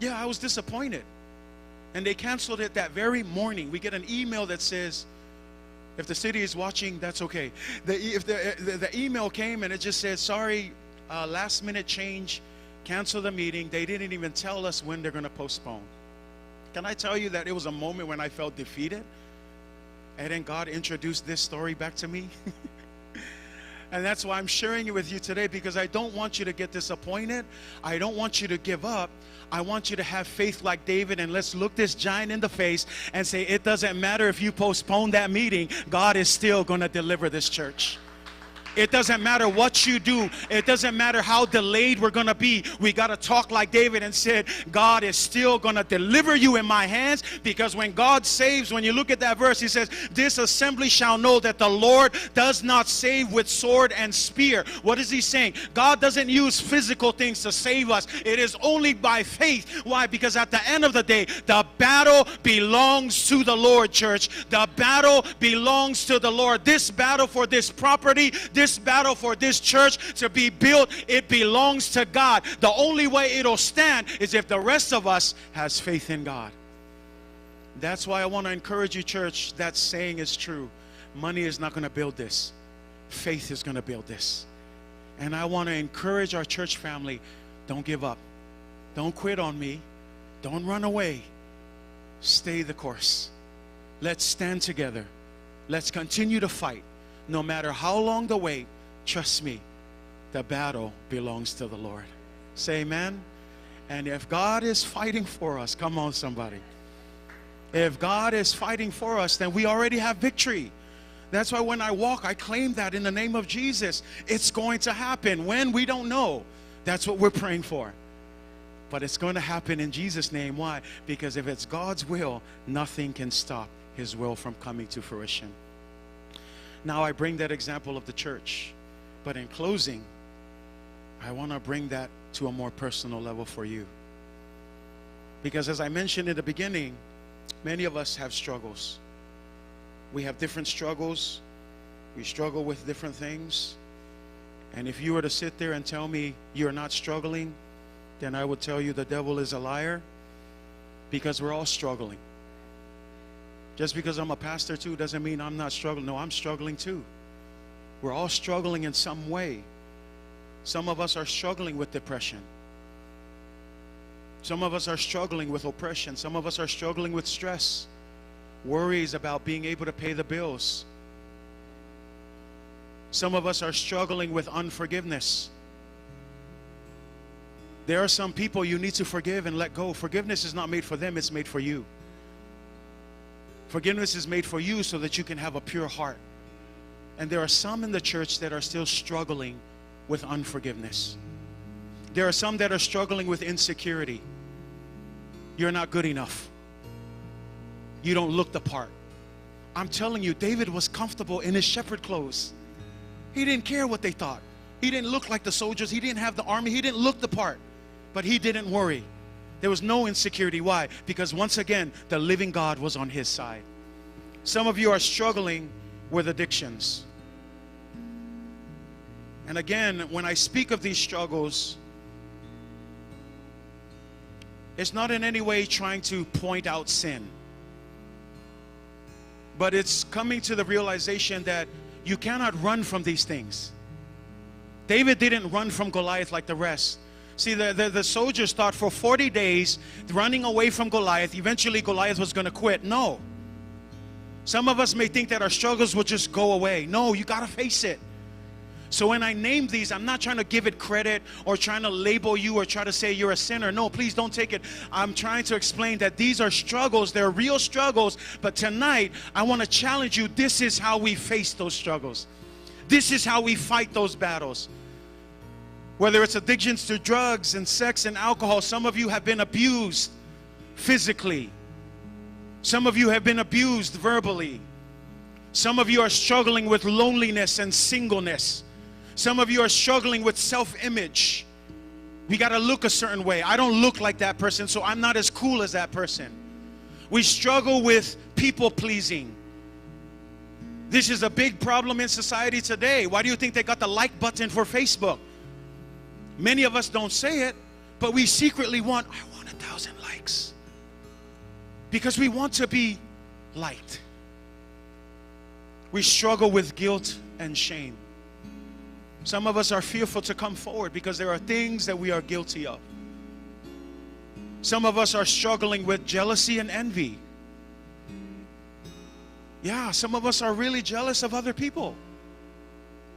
Yeah, I was disappointed. And they canceled it that very morning. We get an email that says, if the city is watching, that's okay. The email came and it just said, sorry, last minute change, cancel the meeting. They didn't even tell us when they're going to postpone. Can I tell you that it was a moment when I felt defeated? And then God introduced this story back to me. And that's why I'm sharing it with you today, because I don't want you to get disappointed. I don't want you to give up. I want you to have faith like David, and let's look this giant in the face and say, it doesn't matter if you postpone that meeting, God is still going to deliver this church. It doesn't matter what you do. It doesn't matter how delayed we're going to be. We got to talk like David and said, God is still going to deliver you in my hands, because when God saves, when you look at that verse, he says, this assembly shall know that the Lord does not save with sword and spear. What is he saying? God doesn't use physical things to save us. It is only by faith. Why? Because at the end of the day, the battle belongs to the Lord, church. The battle belongs to the Lord. This battle for this property, this battle for this church to be built, it belongs to God. The only way it'll stand is if the rest of us has faith in God. That's why I want to encourage you, church. That saying is true. Money is not going to build this. Faith is going to build this. And I want to encourage our church family, don't give up. Don't quit on me. Don't run away. Stay the course. Let's stand together. Let's continue to fight. No matter how long the wait, trust me, the battle belongs to the Lord. Say amen. And if God is fighting for us, come on somebody. If God is fighting for us, then we already have victory. That's why when I walk, I claim that in the name of Jesus. It's going to happen. When? We don't know. That's what we're praying for. But it's going to happen in Jesus' name. Why? Because if it's God's will, nothing can stop His will from coming to fruition. Now I bring that example of the church, but in closing, I want to bring that to a more personal level for you. Because as I mentioned in the beginning, many of us have struggles. We have different struggles. We struggle with different things. And if you were to sit there and tell me you're not struggling, then I would tell you the devil is a liar, because we're all struggling. Just because I'm a pastor too doesn't mean I'm not struggling. No, I'm struggling too. We're all struggling in some way. Some of us are struggling with depression. Some of us are struggling with oppression. Some of us are struggling with stress, worries about being able to pay the bills. Some of us are struggling with unforgiveness. There are some people you need to forgive and let go. Forgiveness is not made for them, it's made for you. Forgiveness is made for you so that you can have a pure heart. And there are some in the church that are still struggling with unforgiveness. There are some that are struggling with insecurity. You're not good enough. You don't look the part. I'm telling you, David was comfortable in his shepherd clothes. He didn't care what they thought. He didn't look like the soldiers. He didn't have the army. He didn't look the part. But he didn't worry. There was no insecurity. Why? Because once again, the living God was on his side. Some of you are struggling with addictions. And again, when I speak of these struggles, it's not in any way trying to point out sin. But it's coming to the realization that you cannot run from these things. David didn't run from Goliath like the rest. See, the soldiers thought for 40 days, running away from Goliath, eventually Goliath was going to quit. No. Some of us may think that our struggles will just go away. No, you got to face it. So when I name these, I'm not trying to give it credit or trying to label you or try to say you're a sinner. No, please don't take it. I'm trying to explain that these are struggles. They're real struggles. But tonight, I want to challenge you. This is how we face those struggles. This is how we fight those battles. Whether it's addictions to drugs and sex and alcohol, some of you have been abused physically. Some of you have been abused verbally. Some of you are struggling with loneliness and singleness. Some of you are struggling with self-image. We got to look a certain way. I don't look like that person, so I'm not as cool as that person. We struggle with people-pleasing. This is a big problem in society today. Why do you think they got the like button for Facebook? Many of us don't say it, but we secretly want, I want 1,000 likes. Because we want to be liked. We struggle with guilt and shame. Some of us are fearful to come forward because there are things that we are guilty of. Some of us are struggling with jealousy and envy. Yeah, some of us are really jealous of other people.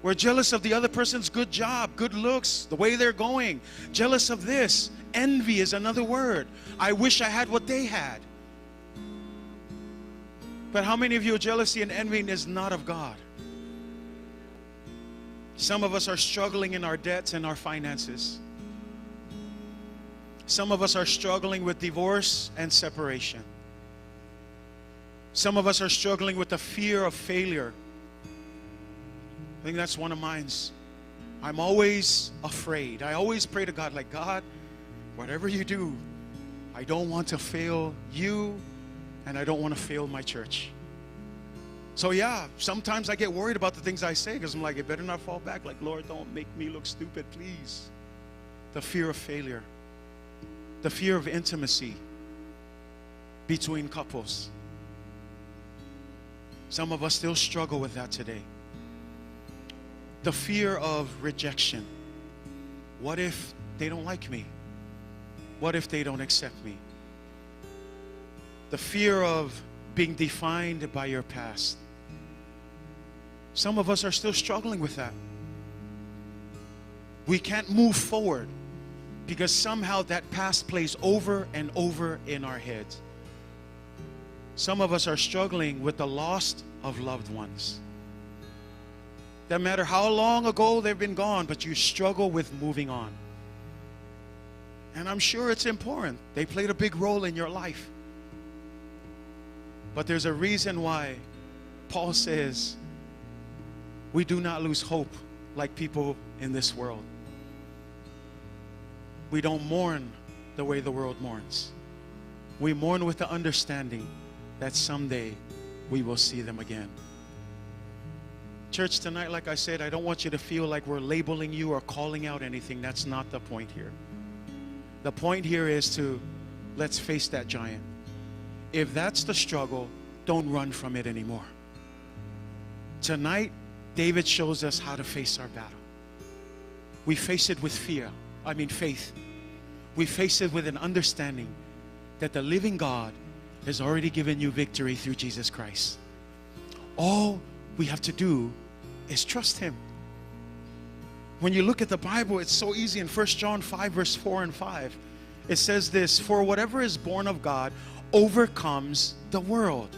We're jealous of the other person's good job, good looks, the way they're going. Jealous of this. Envy is another word. I wish I had what they had. But how many of you, jealousy and envying is not of God? Some of us are struggling in our debts and our finances. Some of us are struggling with divorce and separation. Some of us are struggling with the fear of failure. I think that's one of mine. I'm always afraid. I always pray to God, like, God, whatever you do, I don't want to fail you, and I don't want to fail my church. So yeah, sometimes I get worried about the things I say because I'm like, it better not fall back. Like, Lord, don't make me look stupid, please. The fear of failure. The fear of intimacy between couples. Some of us still struggle with that today. The fear of rejection. What if they don't like me? What if they don't accept me? The fear of being defined by your past. Some of us are still struggling with that. We can't move forward because somehow that past plays over and over in our heads. Some of us are struggling with the loss of loved ones. Doesn't matter how long ago they've been gone, but you struggle with moving on. And I'm sure it's important. They played a big role in your life. But there's a reason why Paul says we do not lose hope like people in this world. We don't mourn the way the world mourns. We mourn with the understanding that someday we will see them again. Church, tonight, like I said, I don't want you to feel like we're labeling you or calling out anything. That's not the point here. The point here is to let's face that giant. If that's the struggle, don't run from it anymore. Tonight, David shows us how to face our battle. We face it with faith. We face it with an understanding that the living God has already given you victory through Jesus Christ. All we have to do is trust Him. When you look at the Bible, it's so easy. In 1 John 5 verse 4 and 5, it says this, for whatever is born of God overcomes the world.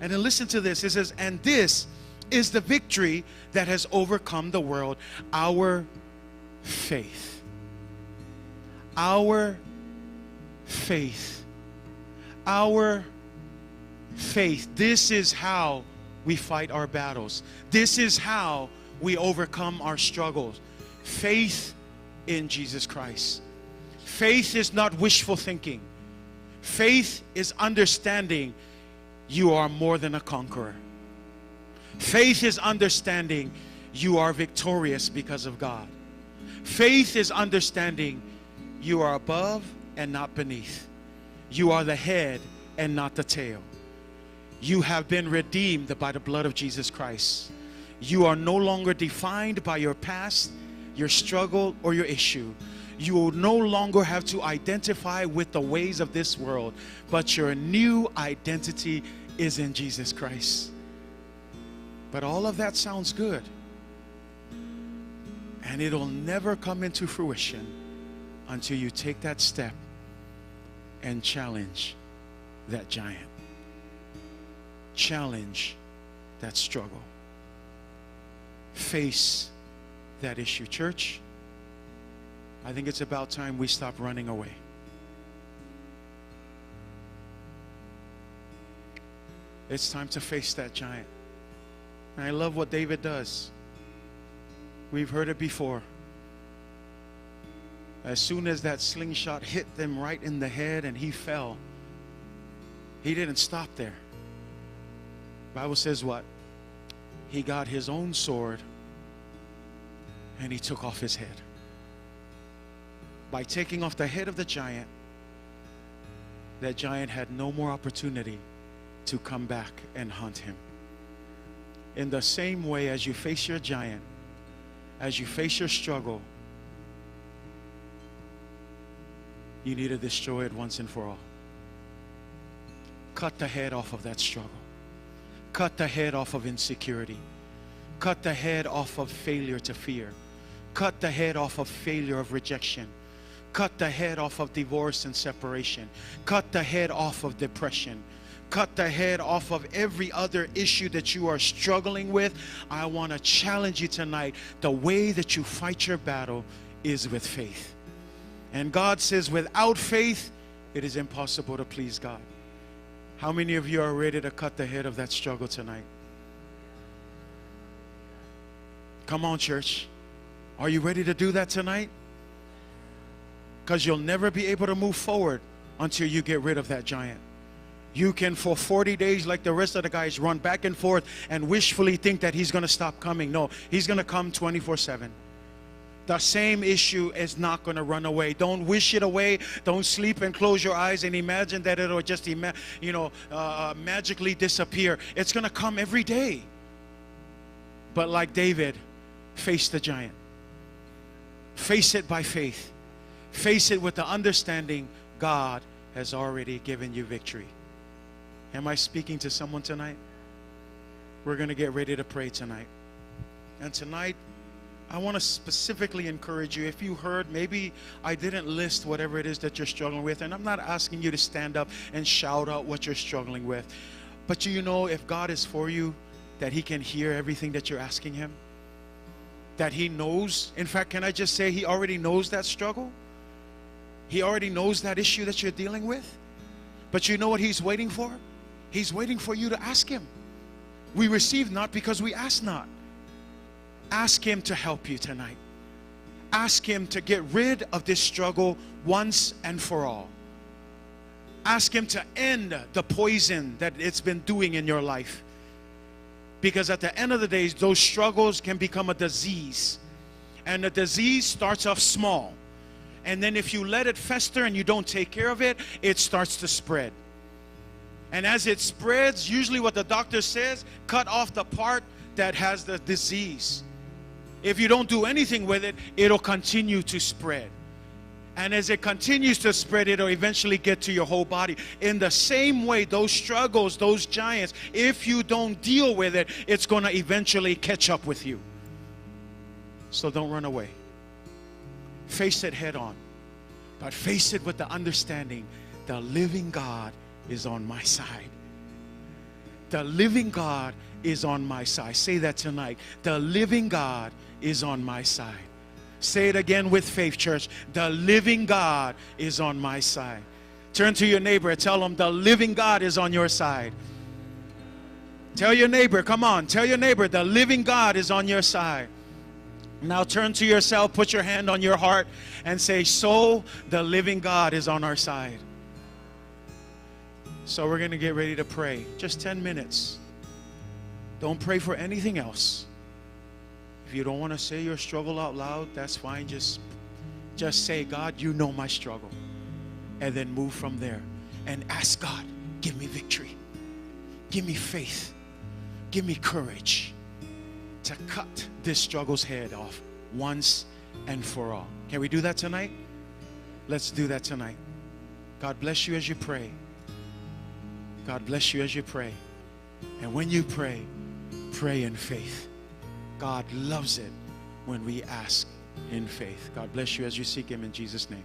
And then listen to this, it says, and this is the victory that has overcome the world, our faith. Our faith. Our faith. This is how we fight our battles. This is how we overcome our struggles. Faith in Jesus Christ. Faith is not wishful thinking. Faith is understanding you are more than a conqueror. Faith is understanding you are victorious because of God. Faith is understanding you are above and not beneath. You are the head and not the tail. You have been redeemed by the blood of Jesus Christ. You are no longer defined by your past, your struggle, or your issue. You will no longer have to identify with the ways of this world, but your new identity is in Jesus Christ. But all of that sounds good, and it'll never come into fruition until you take that step and challenge that giant. Challenge that struggle. Face that issue. Church, I think it's about time we stop running away. It's time to face that giant. And I love what David does. We've heard it before. As soon as that slingshot hit them right in the head and he fell, he didn't stop there. The Bible says what? He got his own sword and he took off his head. By taking off the head of the giant, that giant had no more opportunity to come back and hunt him. In the same way, as you face your giant, as you face your struggle, you need to destroy it once and for all. Cut the head off of that struggle. Cut the head off of insecurity. Cut the head off of failure to fear. Cut the head off of failure of rejection. Cut the head off of divorce and separation. Cut the head off of depression. Cut the head off of every other issue that you are struggling with. I want to challenge you tonight. The way that you fight your battle is with faith. And God says without faith, it is impossible to please God. How many of you are ready to cut the head of that struggle tonight? Come on, church. Are you ready to do that tonight? Because you'll never be able to move forward until you get rid of that giant. You can, for 40 days, like the rest of the guys, run back and forth and wishfully think that he's going to stop coming. No, he's going to come 24/7. The same issue is not going to run away. Don't wish it away. Don't sleep and close your eyes and imagine that it'll just magically disappear. It's going to come every day. But like David, face the giant. Face it by faith. Face it with the understanding God has already given you victory. Am I speaking to someone tonight? We're going to get ready to pray tonight. And tonight, I want to specifically encourage you. If you heard, maybe I didn't list whatever it is that you're struggling with, and I'm not asking you to stand up and shout out what you're struggling with. But you know, if God is for you, that He can hear everything that you're asking Him. That He knows. In fact, can I just say He already knows that struggle? He already knows that issue that you're dealing with. But you know what He's waiting for? He's waiting for you to ask Him. We receive not because we ask not. Ask Him to help you tonight. Ask Him to get rid of this struggle once and for all. Ask Him to end the poison that it's been doing in your life. Because at the end of the day, those struggles can become a disease. And the disease starts off small. And then if you let it fester and you don't take care of it, it starts to spread. And as it spreads, usually what the doctor says, cut off the part that has the disease. If you don't do anything with it, it'll continue to spread. And as it continues to spread, it'll eventually get to your whole body. In the same way, those struggles, those giants, if you don't deal with it, it's going to eventually catch up with you. So don't run away. Face it head on. But face it with the understanding, the living God is on my side. The living God is on my side. Say that tonight. The living God is on my side. Say it again with faith, church. The living God is on my side. Turn to your neighbor and tell them the living God is on your side. Tell your neighbor, come on, tell your neighbor the living God is on your side. Now turn to yourself, put your hand on your heart and say, so the living God is on our side. So we're going to get ready to pray. Just 10 minutes. Don't pray for anything else. If you don't want to say your struggle out loud, that's fine. Just say, God, you know my struggle. And then move from there. And ask God, give me victory. Give me faith. Give me courage to cut this struggle's head off once and for all. Can we do that tonight? Let's do that tonight. God bless you as you pray. God bless you as you pray. And when you pray, pray in faith. God loves it when we ask in faith. God bless you as you seek Him in Jesus' name.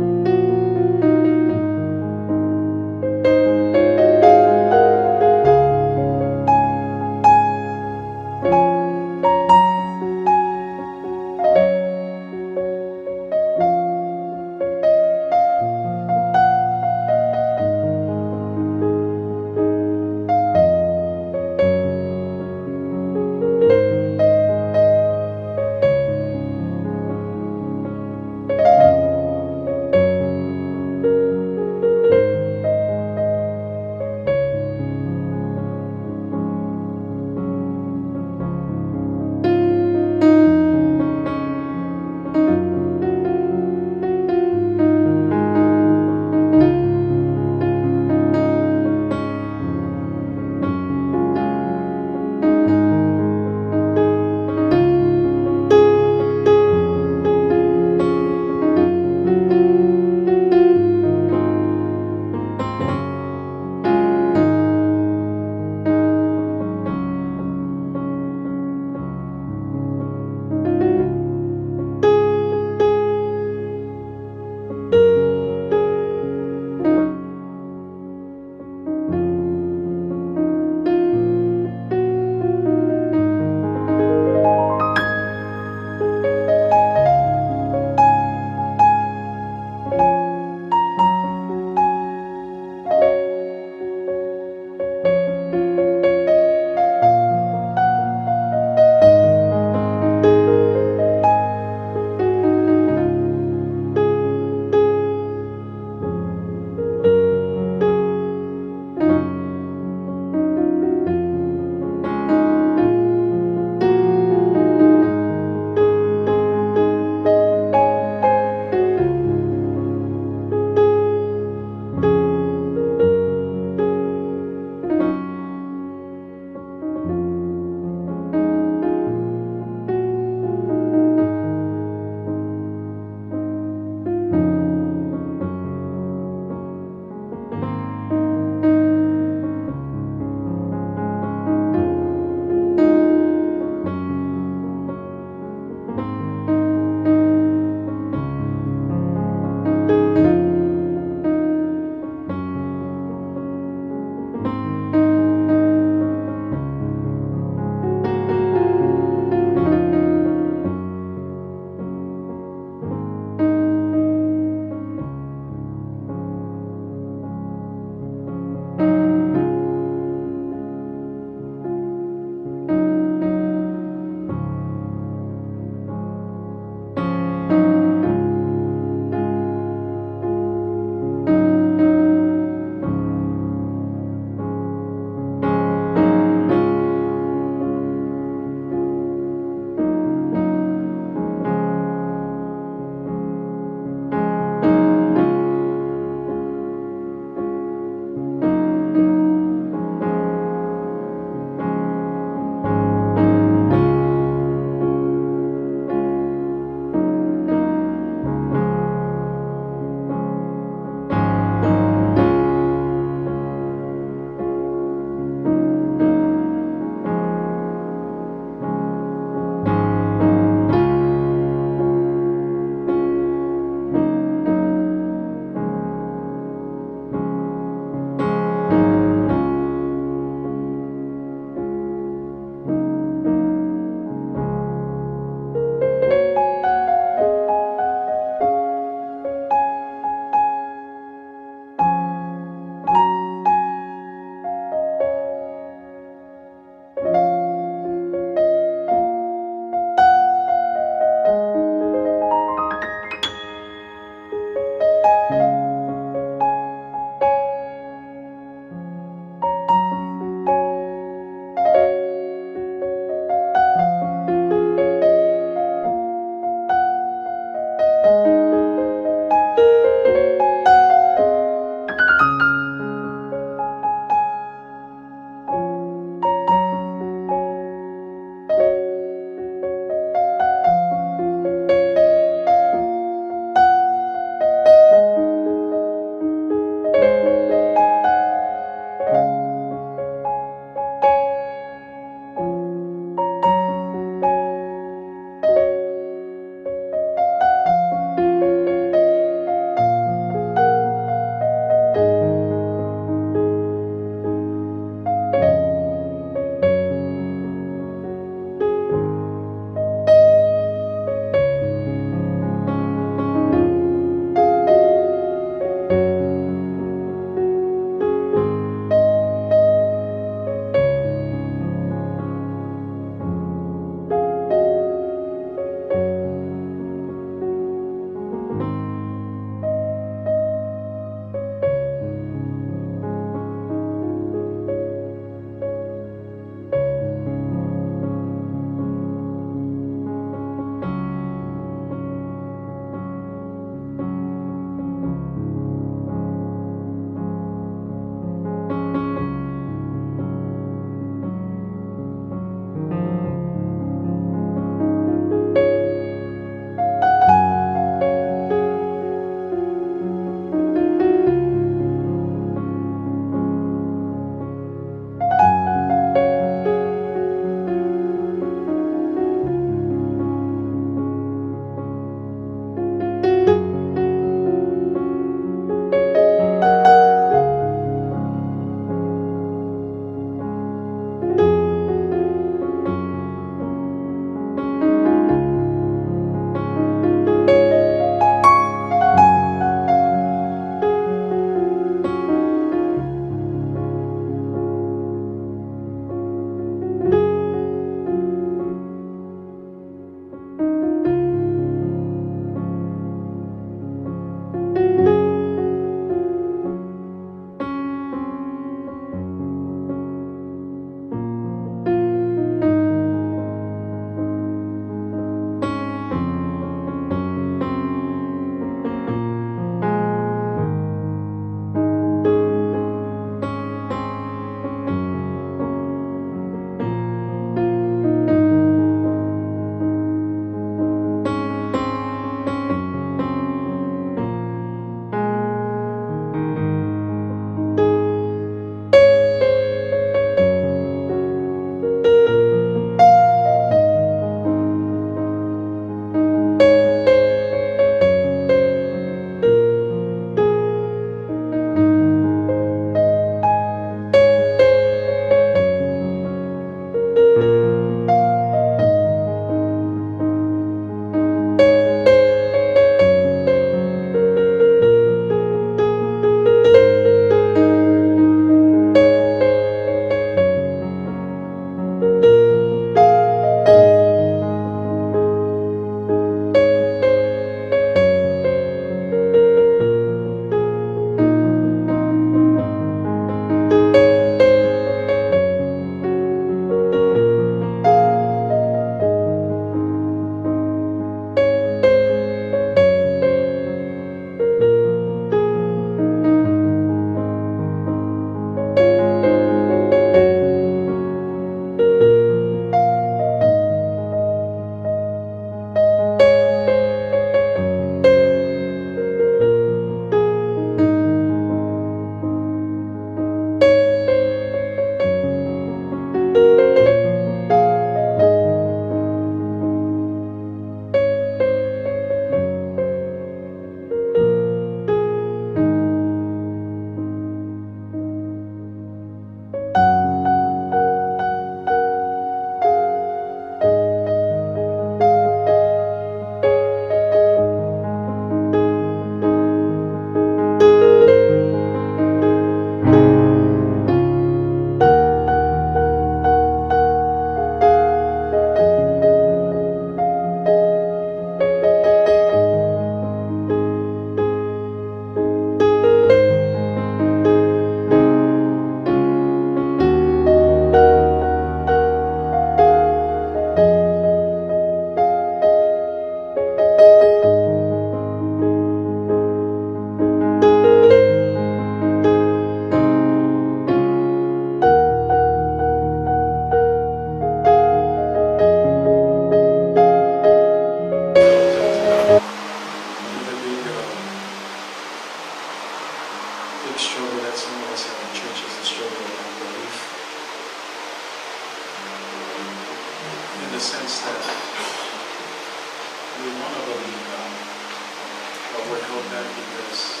for help back because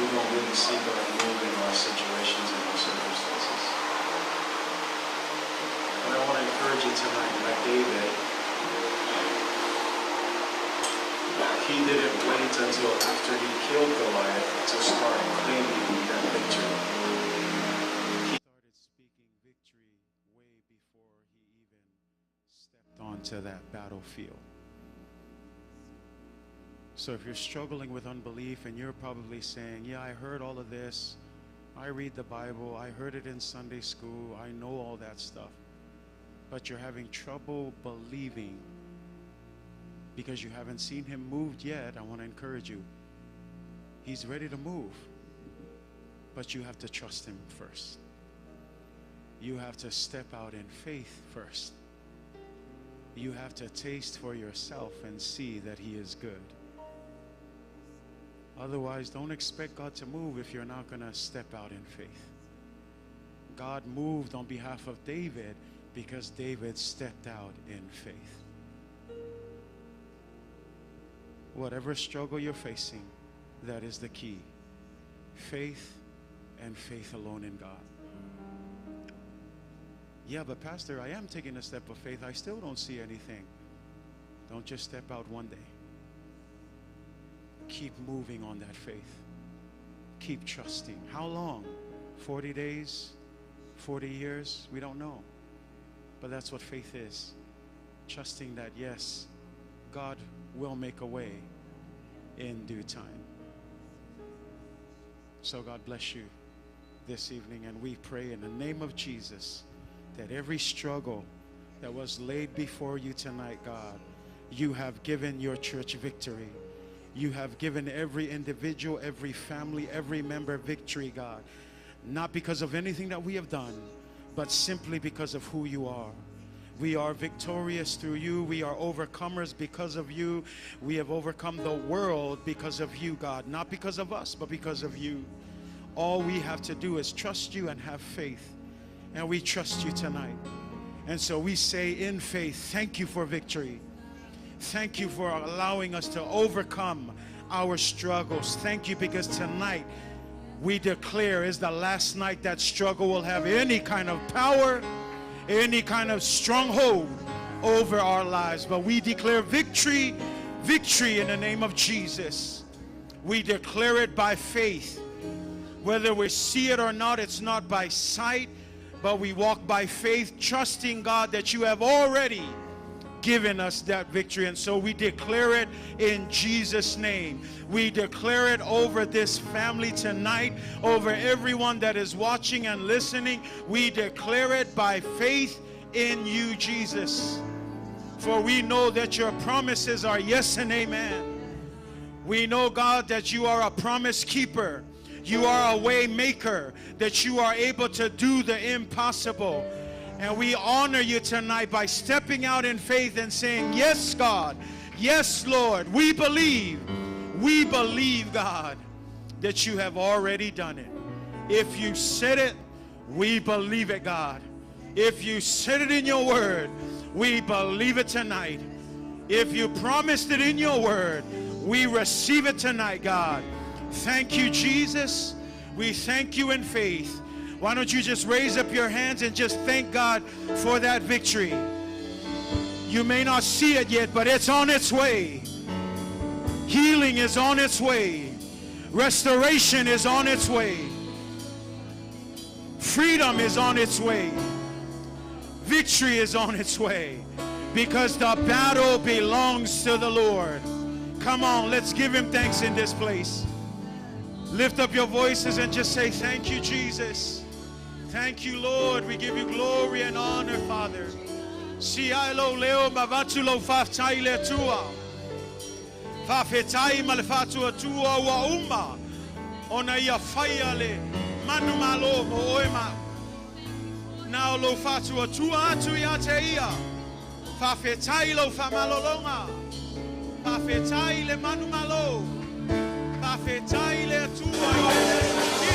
we don't really see God move in our situations and our circumstances. But I want to encourage you tonight, like David, he didn't wait until after he killed Goliath to start claiming that victory. He started speaking victory way before he even stepped onto that battlefield. So if you're struggling with unbelief and you're probably saying, yeah, I heard all of this, I read the Bible, I heard it in Sunday school, I know all that stuff, but you're having trouble believing because you haven't seen him moved yet, I want to encourage you. He's ready to move, but you have to trust him first. You have to step out in faith first. You have to taste for yourself and see that he is good. Otherwise, don't expect God to move if you're not going to step out in faith. God moved on behalf of David because David stepped out in faith. Whatever struggle you're facing, that is the key. Faith and faith alone in God. Yeah, but Pastor, I am taking a step of faith. I still don't see anything. Don't just step out one day. Keep moving on that faith. Keep trusting. How long? 40 days? 40 years? We don't know. But that's what faith is. Trusting that, yes, God will make a way in due time. So God bless you this evening, and we pray in the name of Jesus that every struggle that was laid before you tonight, God, you have given your church victory. You have given every individual, every family, every member victory, God. Not because of anything that we have done, but simply because of who you are. We are victorious through you. We are overcomers because of you. We have overcome the world because of you, God. Not because of us, but because of you. All we have to do is trust you and have faith. And we trust you tonight. And so we say in faith, thank you for victory. Thank you for allowing us to overcome our struggles. Thank you because tonight we declare is the last night that struggle will have any kind of power, any kind of stronghold over our lives. But we declare victory, victory in the name of Jesus. We declare it by faith. Whether we see it or not, it's not by sight, but we walk by faith, trusting God that you have already given us that victory. And so we declare it in Jesus' name. We declare it over this family tonight, over everyone that is watching and listening. We declare it by faith in you, Jesus. For we know that your promises are yes and amen. We know, God, that you are a promise keeper. You are a way maker, that you are able to do the impossible. And we honor you tonight by stepping out in faith and saying, yes, God, yes, Lord, we believe, God, that you have already done it. If you said it, we believe it, God. If you said it in your word, we believe it tonight. If you promised it in your word, we receive it tonight, God. Thank you, Jesus. We thank you in faith. Why don't you just raise up your hands and just thank God for that victory. You may not see it yet, but it's on its way. Healing is on its way. Restoration is on its way. Freedom is on its way. Victory is on its way. Because the battle belongs to the Lord. Come on, let's give him thanks in this place. Lift up your voices and just say, thank you, Jesus. Thank you, Lord. We give you glory and honor, Father. Sialo leo mavatulo faftaile tua. Fafetai malfatua tua wa umma. Ona ia faiale manumalo moema. Now lo fatua tua atu yate ia. Fafetai lo famalolonga. Fafetai le manumalo. Fafetai le tua.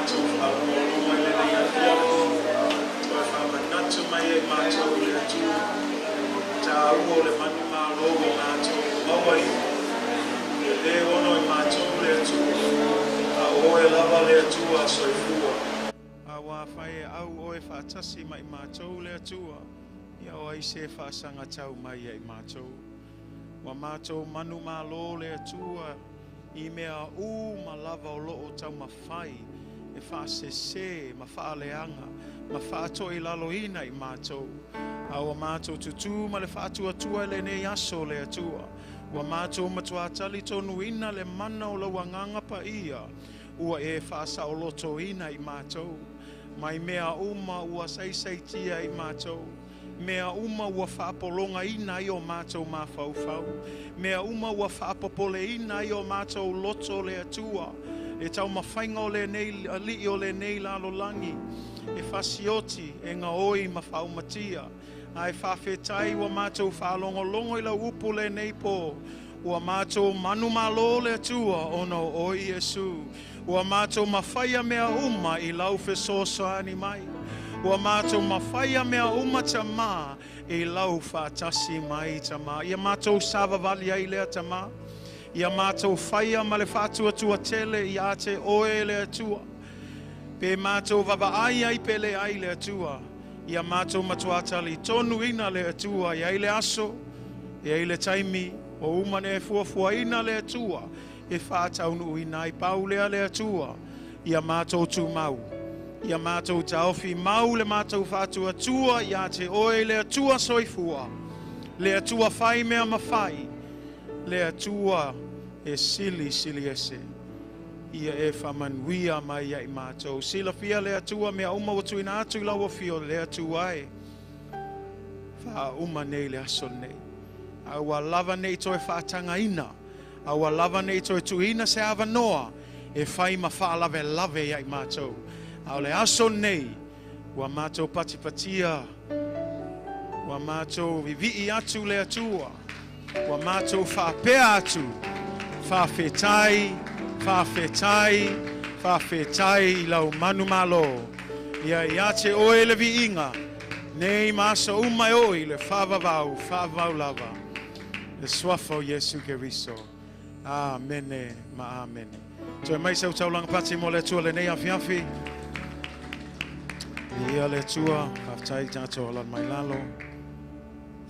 mātou whālomo mai lena ia whiawhi. Toi whamanatu mai e mātou le atua. Taua le manu mālo o mātou mawai. Le ono e mātou le atua. A oe lava le atua soifua. A wā whai au oe whātasi mai mātou le atua. Ia o ai se whāsanga tau mai e mātou. Wa mātou manu mālo le atua. I mea ma lava o loo tau mawhai. E whāsese, ma whaaleanga. Ma whātoi laloina i mātou. A wa mātou tutu ma le whātua tua le ne aso le atua. Wa mātou matua tali tonu ina le mana o la wanganga pa ia. Ua e whāsa o loto ina i mātou. Mai mea ua saisaitia i mātou. Mea ua whaapolonga ina i o mātou mā whauwhau. Mea ua whaapopole ina i o mātou loto le atua. E tau mawhainga o le nei, li o le nei lalo langi. E whasioti e ngā oi ma whaumatia. Ai whawhetai wa mātou whalongolongo i la upu le nei pō. Ua mātou manu malo le atua ono o Iesu. Ua mātou mawhaia mea i lau whesosoani mai. Ua mātou mawhaia mea tamā i lau whātasi mai tamā. Ia mātou savavali ai lea tamā. Ia mātou whaia ma le whātua tele i ate oe le atua. Pe mātou vavaai ai pele ai le atua. Ia mātou matuatali tonu ina le atua. Ia ile aso, ia ile taimi, o umane e fuafua ina le atua. E whātaunu ina i paulea le atua. Ia mātou tu mau. Ia mātou taofi mau le mātou whātua tua. Ia te oe le atua soifua. Le atua whai mea mawhai. Le atua e sili ese. Ia e whamanuia mai ai mātou. Sila fia le atua mea watu ina atu i lawa fio le atua e. Wha nei le aso nei. Aua lava nei toi whaatanga ina. Aua lava nei toi tuina se awa noa. E whai ma wha lave ai mātou. Au le aso nei. Wa mātou patipatia. Wa mātou vivii atu le atua. Wa mātou whapea atu. Whawhetai i lau manu malo. Ia te oe le vi inga. Nei masa umai oi le whawavau lava. Le swafo Yesu Keriso. Amene ma amene. Toi mai sau taulanga pati mo le tua le nei awhiawhi. Ia le tua, whaftai tato alan mai lalo.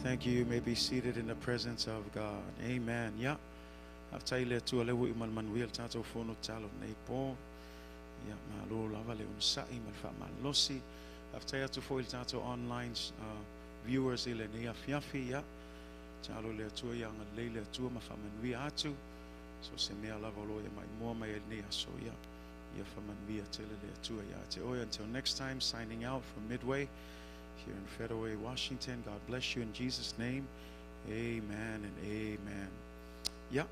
Thank you. You may be seated in the presence of God. Amen. Yeah. After le tua le wi manuel tato fono talo nei po. Ya malo lava le unsai mal fa malosi. After to foil tato online viewers ile nei afiafi ya. Talo le tua yang le tua ma fa manui atu. So se me lava lo ya mai mo mai nei aso ya. Ya fa manui atele le tua ya te oya. Until next time, signing out from Midway here in Federal, Washington. God bless you in Jesus' name. Amen and amen. Yeah.